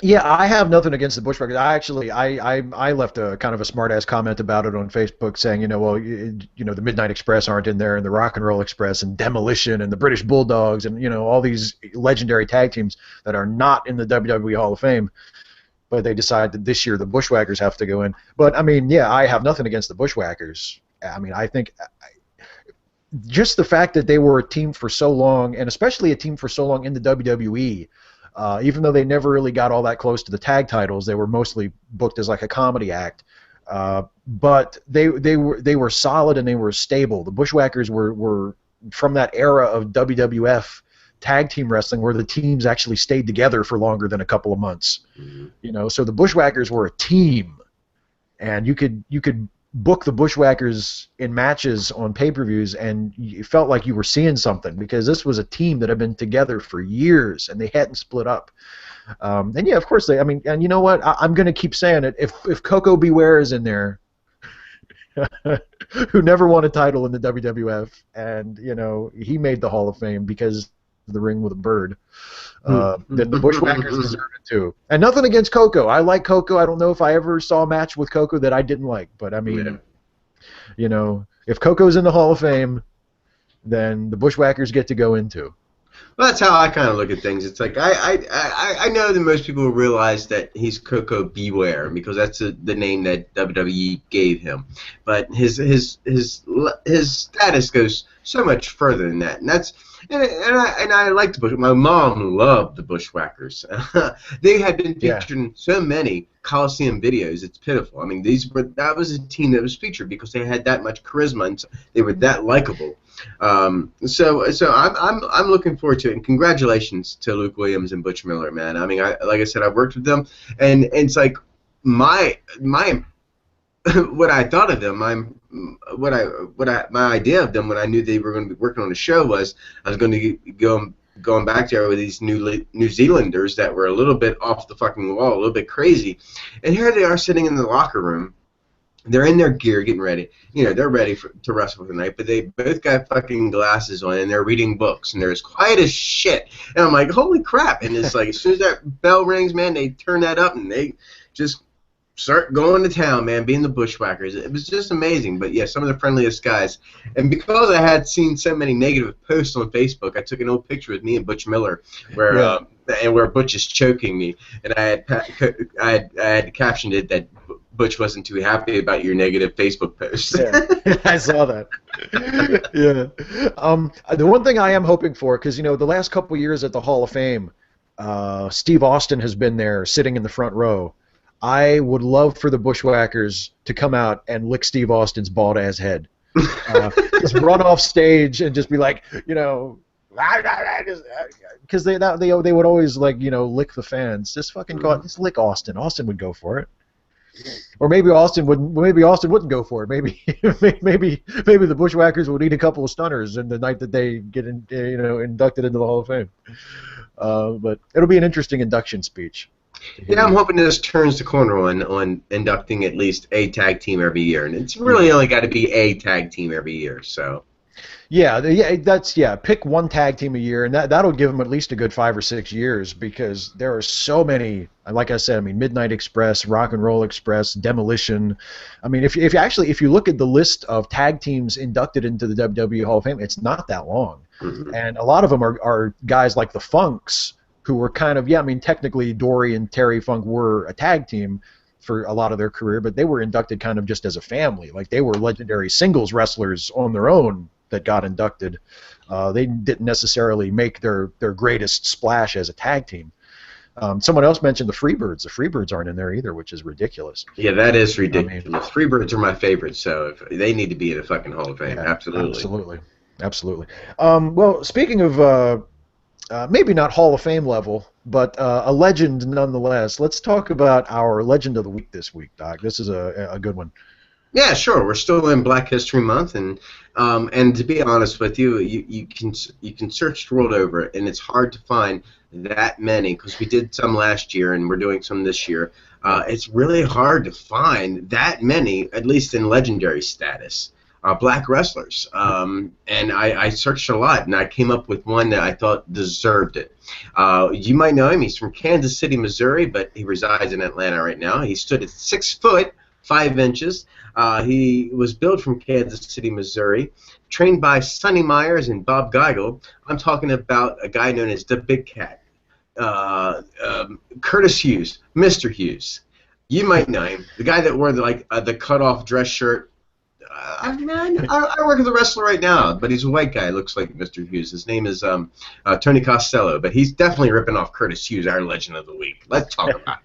Yeah, I have nothing against the Bushwhackers. I left a kind of a smart-ass comment about it on Facebook saying, the Midnight Express aren't in there, and the Rock and Roll Express, and Demolition, and the British Bulldogs, and all these legendary tag teams that are not in the WWE Hall of Fame. But they decided that this year the Bushwhackers have to go in. But I mean, yeah, I have nothing against the Bushwhackers. I mean, I think just the fact that they were a team for so long, and especially a team for so long in the WWE. Even though they never really got all that close to the tag titles, they were mostly booked as like a comedy act. But they were solid and they were stable. The Bushwhackers were from that era of WWF tag team wrestling where the teams actually stayed together for longer than a couple of months. Mm-hmm. So the Bushwhackers were a team, and you could book the Bushwhackers in matches on pay-per-views, and you felt like you were seeing something because this was a team that had been together for years and they hadn't split up. And yeah, of course and you know what? I'm going to keep saying it. If Coco Beware is in there, who never won a title in the WWF, and he made the Hall of Fame because of the ring with a bird. Then the Bushwhackers deserve it too. And nothing against Coco. I like Coco. I don't know if I ever saw a match with Coco that I didn't like, but I mean, if Coco's in the Hall of Fame, then the Bushwhackers get to go into. Well, that's how I kind of look at things. It's like I know that most people realize that he's Coco Beware because that's the name that WWE gave him, but his status goes so much further than that, and that's. And I like the Bushwhackers. My mom loved the Bushwhackers. They had been featured in so many Coliseum videos. It's pitiful. I mean, that was a team that was featured because they had that much charisma and they were that likable. So I'm looking forward to it. And congratulations to Luke Williams and Butch Miller, man. I mean, like I said, I've worked with them, and it's like my what I thought of them, my idea of them when I knew they were going to be working on the show was I was going to going back there with these New Zealanders that were a little bit off the fucking wall, a little bit crazy, and here they are sitting in the locker room. They're in their gear, getting ready. They're ready to wrestle for the night, but they both got fucking glasses on, and they're reading books, and they're as quiet as shit. And I'm like, holy crap! And it's like as soon as that bell rings, man, they turn that up, and they just start going to town, man, being the Bushwhackers. It was just amazing. But, yeah, some of the friendliest guys. And because I had seen so many negative posts on Facebook, I took an old picture with me and Butch Miller where Butch is choking me. And I had captioned it that Butch wasn't too happy about your negative Facebook post. Yeah, I saw that. Yeah. The one thing I am hoping for, because the last couple years at the Hall of Fame, Steve Austin has been there, sitting in the front row. I would love for the Bushwhackers to come out and lick Steve Austin's bald ass head. Just run off stage and just be like, because they would always like lick the fans. Just fucking go out, just lick Austin. Austin would go for it. Or maybe Austin wouldn't. Maybe Austin wouldn't go for it. Maybe maybe the Bushwhackers would eat a couple of stunners in the night that they get inducted into the Hall of Fame. But it'll be an interesting induction speech. Yeah, I'm hoping this turns the corner on inducting at least a tag team every year, and it's really only got to be a tag team every year. So. Yeah. Pick one tag team a year, and that'll give them at least a good 5 or 6 years, because there are so many. Like I said, I mean, Midnight Express, Rock and Roll Express, Demolition. I mean, if you look at the list of tag teams inducted into the WWE Hall of Fame, it's not that long, and a lot of them are guys like the Funks, who were kind of, technically Dory and Terry Funk were a tag team for a lot of their career, but they were inducted kind of just as a family. Like, they were legendary singles wrestlers on their own that got inducted. They didn't necessarily make their greatest splash as a tag team. Someone else mentioned the Freebirds. The Freebirds aren't in there either, which is ridiculous. Yeah, that is ridiculous. Freebirds are my favorite, so they need to be in the fucking Hall of Fame. Yeah, absolutely. Well, speaking of maybe not Hall of Fame level, but a legend nonetheless, let's talk about our Legend of the Week this week, Doc. This is a good one. Yeah, sure. We're still in Black History Month, and to be honest with you, you can search the world over, and it's hard to find that many, because we did some last year and we're doing some this year. It's really hard to find that many, at least in legendary status, black wrestlers. And I searched a lot, and I came up with one that I thought deserved it. You might know him. He's from Kansas City, Missouri, but he resides in Atlanta right now. He stood at 6 foot 5 inches. He was billed from Kansas City, Missouri, trained by Sonny Myers and Bob Geigel. I'm talking about a guy known as the Big Cat, Curtis Hughes, Mr. Hughes. You might know him, the guy that wore the cut-off dress shirt. I work with a wrestler right now, but he's a white guy. Looks like Mr. Hughes. His name is Tony Costello, but he's definitely ripping off Curtis Hughes, our Legend of the Week. Let's talk about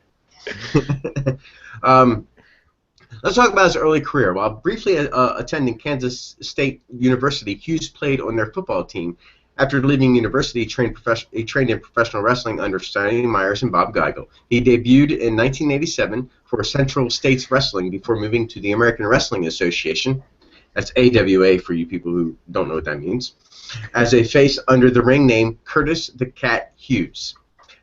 it. Let's talk about his early career. While briefly attending Kansas State University, Hughes played on their football team. After leaving university, he trained in professional wrestling under Sonny Myers and Bob Geigel. He debuted in 1987 for Central States Wrestling before moving to the American Wrestling Association. That's AWA for you people who don't know what that means. As a face under the ring name Curtis the Cat Hughes.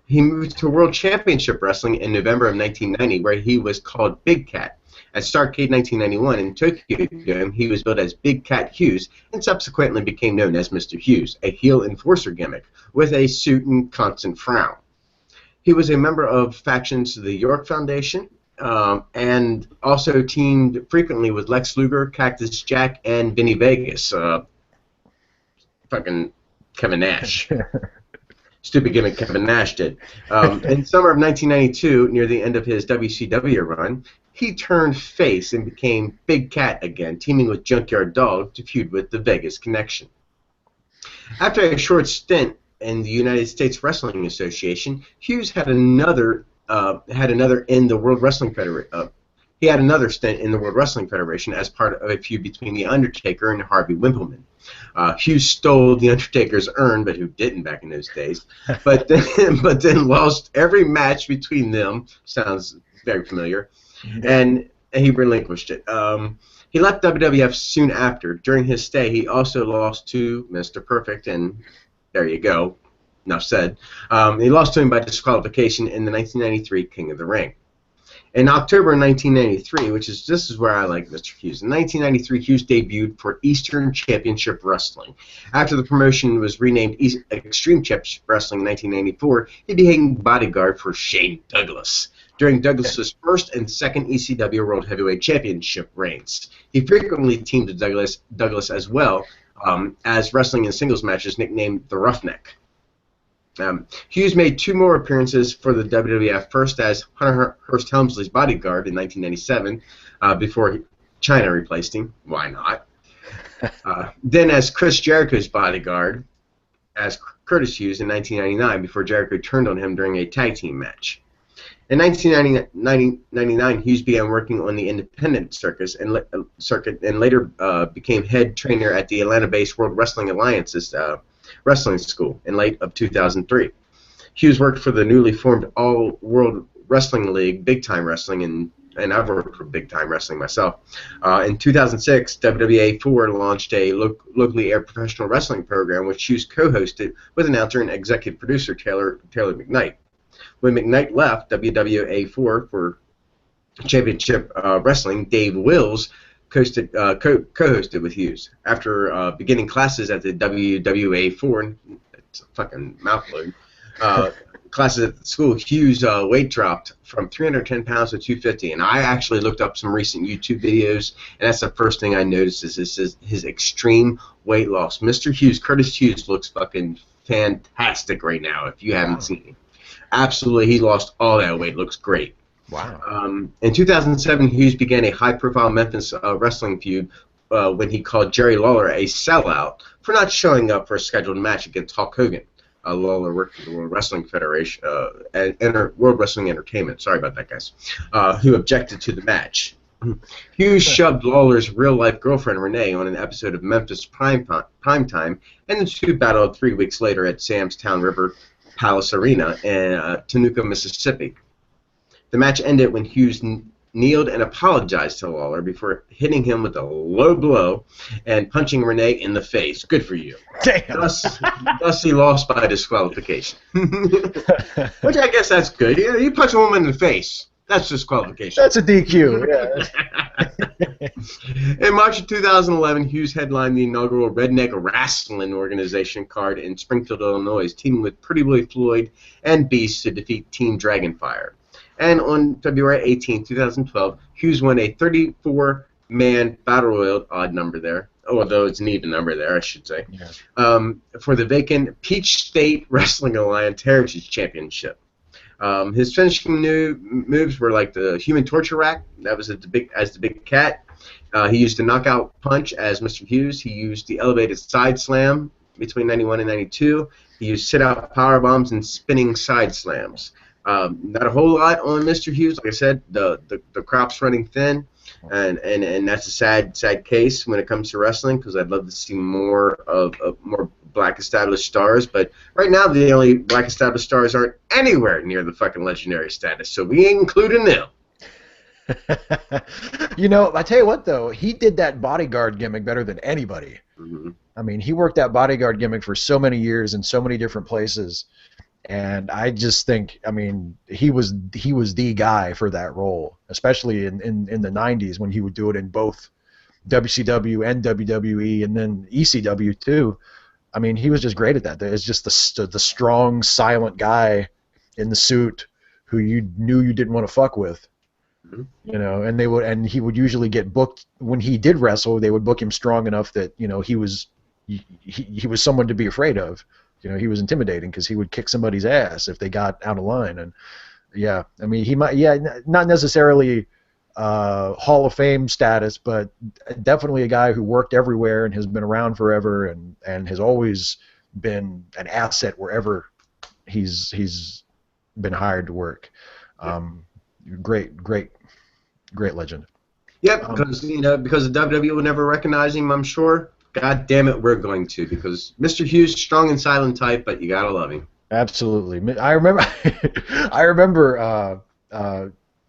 He moved to World Championship Wrestling in November of 1990, where he was called Big Cat. At Starrcade 1991 in Tokyo, he was billed as Big Cat Hughes and subsequently became known as Mr. Hughes, a heel enforcer gimmick with a suit and constant frown. He was a member of factions of the York Foundation and also teamed frequently with Lex Luger, Cactus Jack, and Vinny Vegas. Fucking Kevin Nash. Stupid gimmick Kevin Nash did. In summer of 1992, near the end of his WCW run, he turned face and became Big Cat again, teaming with Junkyard Dog to feud with the Vegas Connection. After a short stint in the United States Wrestling Association, Hughes had another in the World Wrestling Federation. He had another stint in the World Wrestling Federation as part of a feud between The Undertaker and Harvey Wippleman. Hughes stole The Undertaker's urn, but who didn't back in those days? But then lost every match between them. Sounds very familiar. And he relinquished it. He left WWF soon after. During his stay, he also lost to Mr. Perfect, and there you go. Enough said. He lost to him by disqualification in the 1993 King of the Ring. In October 1993, this is where I like Mr. Hughes. In 1993, Hughes debuted for Eastern Championship Wrestling. After the promotion was renamed Extreme Championship Wrestling in 1994, he became bodyguard for Shane Douglas during Douglas's first and second ECW World Heavyweight Championship reigns. He frequently teamed with Douglas as well as wrestling in singles matches nicknamed the Roughneck. Hughes made two more appearances for the WWF, first as Hunter Hearst Helmsley's bodyguard in 1997, before China replaced him. Why not? Then as Chris Jericho's bodyguard, as Curtis Hughes in 1999, before Jericho turned on him during a tag team match. In 1999, Hughes began working on the independent circuit and later became head trainer at the Atlanta-based World Wrestling Alliance's wrestling school in late of 2003. Hughes worked for the newly formed All World Wrestling League, Big Time Wrestling, and I've worked for Big Time Wrestling myself. In 2006, WWA4 launched a locally aired professional wrestling program, which Hughes co-hosted with announcer and executive producer Taylor McKnight. When McKnight left WWA4 for Championship Wrestling, Dave Wills co-hosted with Hughes. After beginning classes at the WWA4, it's a fucking mouthload, classes at the school, Hughes' weight dropped from 310 pounds to 250. And I actually looked up some recent YouTube videos, and that's the first thing I noticed is his extreme weight loss. Mr. Hughes, Curtis Hughes, looks fucking fantastic right now if you haven't seen him. Absolutely, he lost all that weight. Looks great. Wow. In 2007, Hughes began a high-profile Memphis wrestling feud when he called Jerry Lawler a sellout for not showing up for a scheduled match against Hulk Hogan. Lawler worked for the World Wrestling Federation, World Wrestling Entertainment. Sorry about that, guys. Who objected to the match. Hughes shoved Lawler's real-life girlfriend Renee on an episode of Memphis Primetime, and the two battled 3 weeks later at Sam's Town River Palace Arena in Temuka, Mississippi. The match ended when Hughes kneeled and apologized to Lawler before hitting him with a low blow and punching Renee in the face. Good for you. Damn. Thus he lost by disqualification. Which I guess that's good. You punch a woman in the face. That's disqualification. That's a DQ. Yeah. In March of 2011, Hughes headlined the inaugural Redneck Wrestling Organization card in Springfield, Illinois, teaming with Pretty Boy Floyd and Beast to defeat Team Dragonfire. And on February 18, 2012, Hughes won a 34-man battle royal, odd number there, although it's an even number there, I should say, for the vacant Peach State Wrestling Alliance Heritage Championship. His finishing moves were like the Human Torture Rack, that was as the Big Cat. He used the knockout punch as Mr. Hughes. He used the elevated side slam between 91 and 92. He used sit-out power bombs and spinning side slams. Not a whole lot on Mr. Hughes. Like I said, the crop's running thin, and that's a sad case when it comes to wrestling, because I'd love to see more black established stars. But right now, the only black established stars aren't anywhere near the fucking legendary status, so we ain't including them. I tell you what, though, he did that bodyguard gimmick better than anybody. Mm-hmm. I mean, he worked that bodyguard gimmick for so many years in so many different places. And I just think, I mean, he was the guy for that role, especially in the 90s when he would do it in both WCW and WWE and then ECW too. I mean, he was just great at that. It's just the strong, silent guy in the suit who you knew you didn't want to fuck with. Mm-hmm. And he would usually get booked when he did wrestle. They would book him strong enough that he was someone to be afraid of. He was intimidating because he would kick somebody's ass if they got out of line. And yeah, I mean, he might, not necessarily Hall of Fame status, but definitely a guy who worked everywhere and has been around forever and has always been an asset wherever he's been hired to work. Great legend. Yep, because because the WWE will never recognize him, I'm sure. God damn it, we're going to, because Mr. Hughes, strong and silent type, but you gotta love him. Absolutely. I remember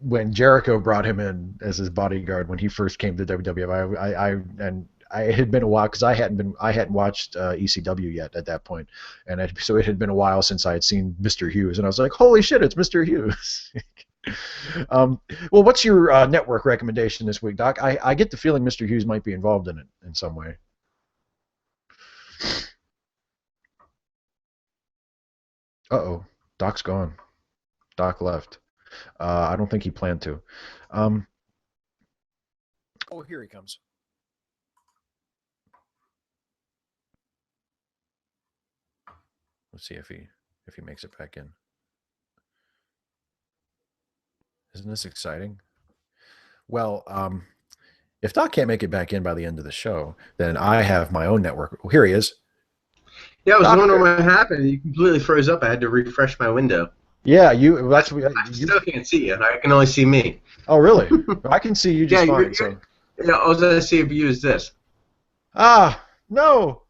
when Jericho brought him in as his bodyguard when he first came to WWF. It had been a while because I hadn't watched ECW yet at that point, and so it had been a while since I had seen Mr. Hughes, and I was like, holy shit, it's Mr. Hughes. Well, what's your network recommendation this week, Doc? I get the feeling Mr. Hughes might be involved in it in some way. Uh-oh. Doc's gone. Doc left. I don't think he planned to. Um, oh, here he comes. Let's see if he if he makes it back in. Isn't this exciting? Well, if Doc can't make it back in by the end of the show, then I have my own network. Oh, here he is. Yeah, I was wondering Doctor. what happened. You completely froze up. I had to refresh my window. Yeah, you. That's what I you. still can't see you. I can only see me. Oh, really? I can see you Yeah, just fine. you're So, yeah, all I was gonna see if you use this. no.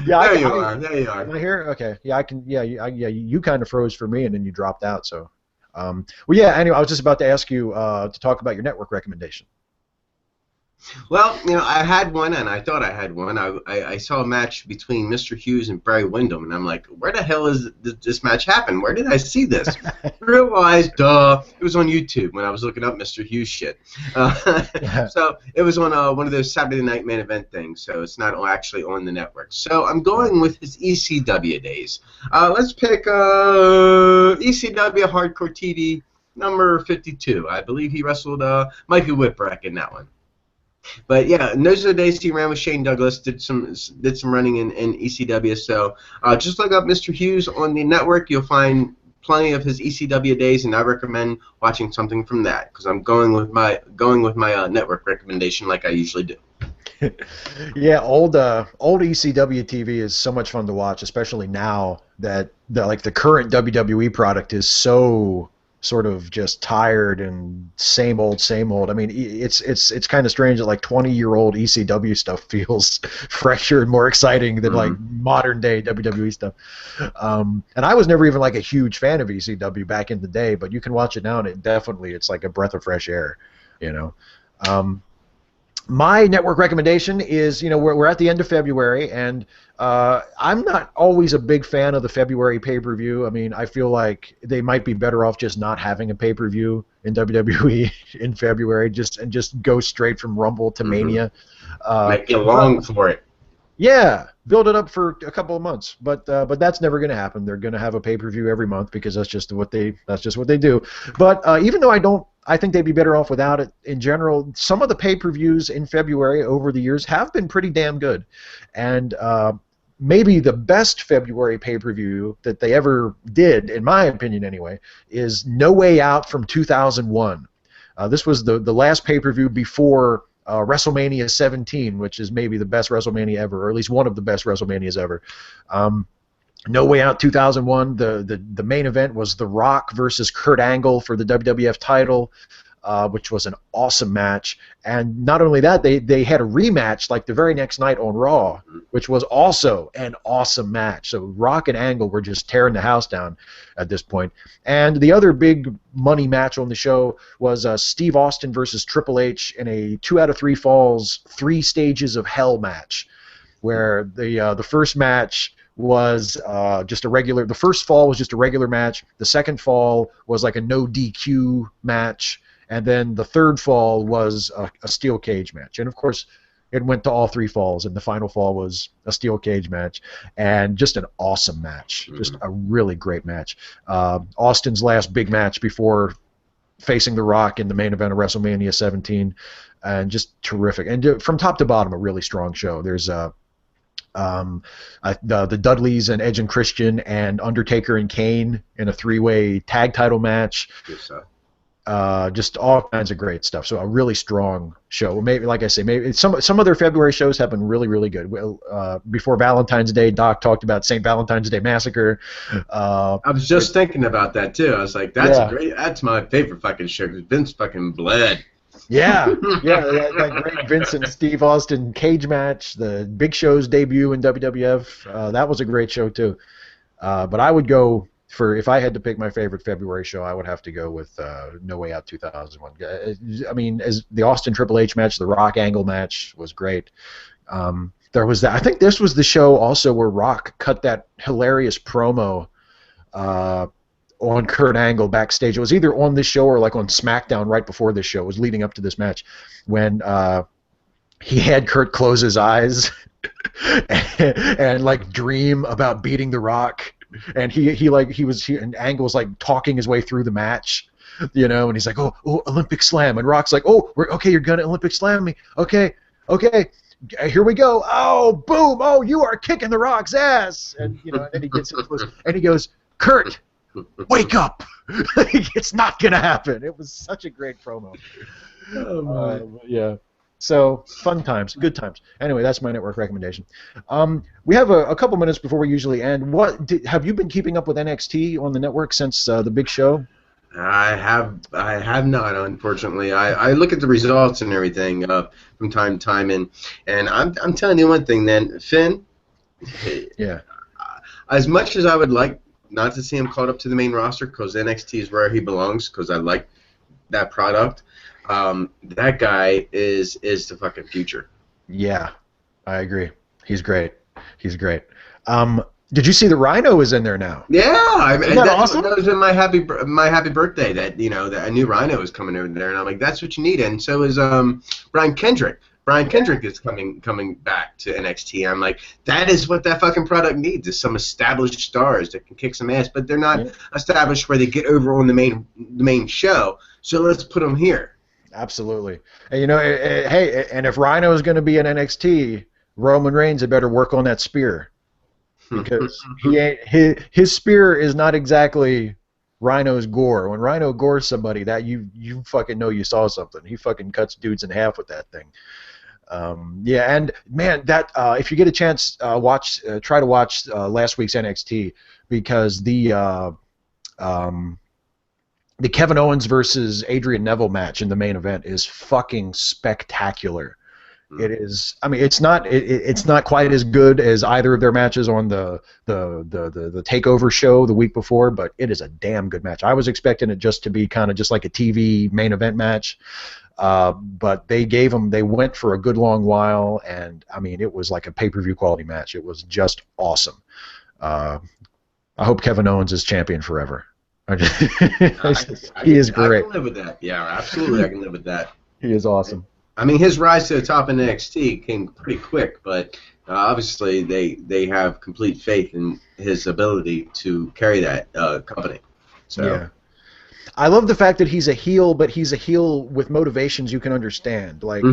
Yeah, There you are. There you am are. I here? Okay. Yeah, I can. Yeah, yeah. You kind of froze for me, and then you dropped out. So, well, yeah. Anyway, I was just about to ask you to talk about your network recommendation. Well, I had one, and I thought I had one. I saw a match between Mr. Hughes and Barry Windham, and I'm like, where the hell did this match happen? Where did I see this? Realized, it was on YouTube when I was looking up Mr. Hughes shit. Yeah. So it was on one of those Saturday Night Main Event things, so it's not actually on the network. So I'm going with his ECW days. Let's pick ECW Hardcore TV number 52. I believe he wrestled Mikey Whipwreck in that one. But yeah, and those are the days he ran with Shane Douglas. Did some running in ECW. So just look up Mr. Hughes on the network. You'll find plenty of his ECW days, and I recommend watching something from that because I'm going with my network recommendation like I usually do. Yeah, old ECW TV is so much fun to watch, especially now that the current WWE product is so sort of just tired and same old, same old. I mean, it's kind of strange that like 20-year-old ECW stuff feels fresher and more exciting than like Mm-hmm. modern day WWE stuff. And I was never even like a huge fan of ECW back in the day, but you can watch it now and it's like a breath of fresh air, you know. Um, my network recommendation is, we're at the end of February, and I'm not always a big fan of the February pay-per-view. I mean, I feel like they might be better off just not having a pay-per-view in WWE in February, just go straight from Rumble to Mm-hmm. Mania. Uh, Make you but long for it. yeah, build it up for a couple of months, but that's never going to happen. They're going to have a pay-per-view every month because that's just what they do. But even though I think they'd be better off without it in general. Some of the pay-per-views in February over the years have been pretty damn good, and maybe the best February pay-per-view that they ever did, in my opinion anyway, is No Way Out from 2001. This was the last pay-per-view before WrestleMania 17, which is maybe the best WrestleMania ever, or at least one of the best WrestleManias ever. Um, no Way Out 2001. The main event was The Rock versus Kurt Angle for the WWF title, which was an awesome match. And not only that, they had a rematch like the very next night on Raw, which was also an awesome match. So Rock and Angle were just tearing the house down at this point. And the other big money match on the show was Steve Austin versus Triple H in a 2 out of 3 falls, 3 stages of hell match, where the first match was just a regular. The first fall was just a regular match. The second fall was like a no DQ match, and then the third fall was a steel cage match. And of course, it went to all 3 falls, and the final fall was a steel cage match, and just an awesome match, just a really great match. Austin's last big match before facing The Rock in the main event of WrestleMania 17, and just terrific. And from top to bottom, a really strong show. There's the Dudleys and Edge and Christian and Undertaker and Kane in a 3-way tag title match. Yes, Just all kinds of great stuff. So a really strong show. Maybe, like I say, maybe some of their February shows have been really, really good. Before Valentine's Day, Doc talked about St. Valentine's Day Massacre. I was just thinking about that too. I was like, Yeah. that's my favorite fucking show because Vince fucking bled. Yeah, yeah, that great Vince and Steve Austin cage match, the Big Show's debut in WWF. That was a great show too. But I would go for, if I had to pick my favorite February show, I would have to go with No Way Out 2001. I mean, as the Austin Triple H match, the Rock Angle match was great. There was that. I think this was the show also where Rock cut that hilarious promo on Kurt Angle backstage. It was either on this show or like on SmackDown right before this show. It was leading up to this match when he had Kurt close his eyes and like dream about beating The Rock, and and Angle was like talking his way through the match, and he's like, oh Olympic Slam, and Rock's like, oh, okay, you're gonna Olympic Slam me, okay. here we go. Oh, boom. Oh, you are kicking the Rock's ass. And, and then he gets in close, and he goes, Kurt, wake up. It's not going to happen. It was such a great promo. Yeah. So, fun times, good times. Anyway, that's my network recommendation. We have a couple minutes before we usually end. Have you been keeping up with NXT on the network since the big show? I have not, unfortunately. I look at the results and everything from time to time, and I'm telling you one thing, then, Finn. Yeah. As much as I would like not to see him caught up to the main roster, because NXT is where he belongs, because I like that product. That guy is the fucking future. Yeah, I agree. He's great. He's great. Did you see the Rhino is in there now? Yeah, Isn't that awesome? That was my happy birthday. That that a new Rhino is coming over there, and I'm like, that's what you need. And so is Brian Kendrick. Brian Kendrick is coming back to NXT. I'm like, that is what that fucking product needs, is some established stars that can kick some ass, but they're not established where they get over on the main show. So let's put them here. Absolutely. And hey, and if Rhino is going to be in NXT, Roman Reigns had better work on that spear, because his spear is not exactly Rhino's gore. When Rhino gores somebody, that you fucking know you saw something. He fucking cuts dudes in half with that thing. Yeah, and man, that if you get a chance, try to watch last week's NXT, because the Kevin Owens versus Adrian Neville match in the main event is fucking spectacular. It is. I mean, it's not quite as good as either of their matches on the Takeover show the week before, but it is a damn good match. I was expecting it just to be kind of just like a TV main event match. But they went for a good long while, and I mean, it was like a pay-per-view quality match. It was just awesome. I hope Kevin Owens is champion forever. He is great. I can live with that. Yeah, absolutely, I can live with that. He is awesome. I mean, his rise to the top in NXT came pretty quick, but obviously they have complete faith in his ability to carry that company. So. Yeah. I love the fact that he's a heel, but he's a heel with motivations you can understand. Like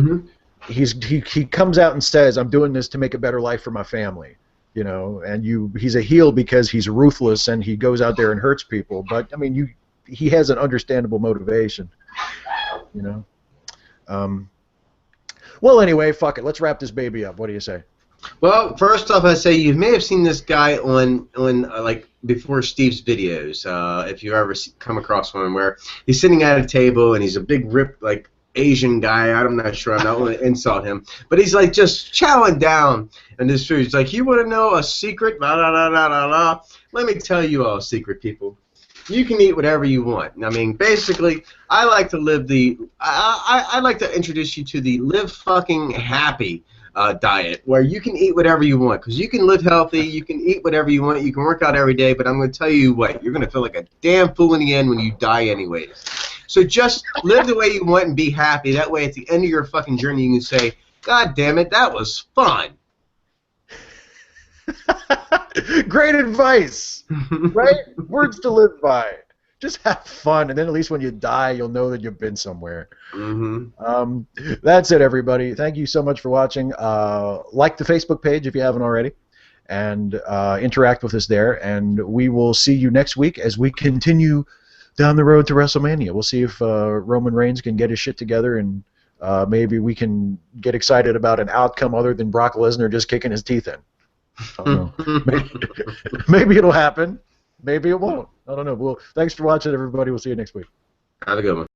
he comes out and says, "I'm doing this to make a better life for my family," and he's a heel because he's ruthless and he goes out there and hurts people. But I mean, he has an understandable motivation. Well, anyway, fuck it. Let's wrap this baby up. What do you say? Well, first off, I say you may have seen this guy on like before Steve's videos. If you ever come across one where he's sitting at a table and he's a big ripped like Asian guy. I'm not sure. I'm not going to insult him, but he's like just chowing down and this food. He's like, you want to know a secret? Blah, blah, blah, blah, blah, blah. Let me tell you all a secret, people. You can eat whatever you want. I mean, basically, I like to live I like to introduce you to the live fucking happy diet, where you can eat whatever you want, because you can live healthy, you can eat whatever you want, you can work out every day, but I'm going to tell you what, you're going to feel like a damn fool in the end when you die anyways. So just live the way you want and be happy. That way, at the end of your fucking journey, you can say, God damn it, that was fun. Great advice, right? Words to live by. Just have fun, and then at least when you die, you'll know that you've been somewhere. That's it, everybody. Thank you so much for watching. Like the Facebook page if you haven't already, and interact with us there. And we will see you next week as we continue down the road to WrestleMania. We'll see if Roman Reigns can get his shit together, and maybe we can get excited about an outcome other than Brock Lesnar just kicking his teeth in. I don't know. Maybe it'll happen. Maybe it won't. I don't know. Well, thanks for watching, everybody. We'll see you next week. Have a good one.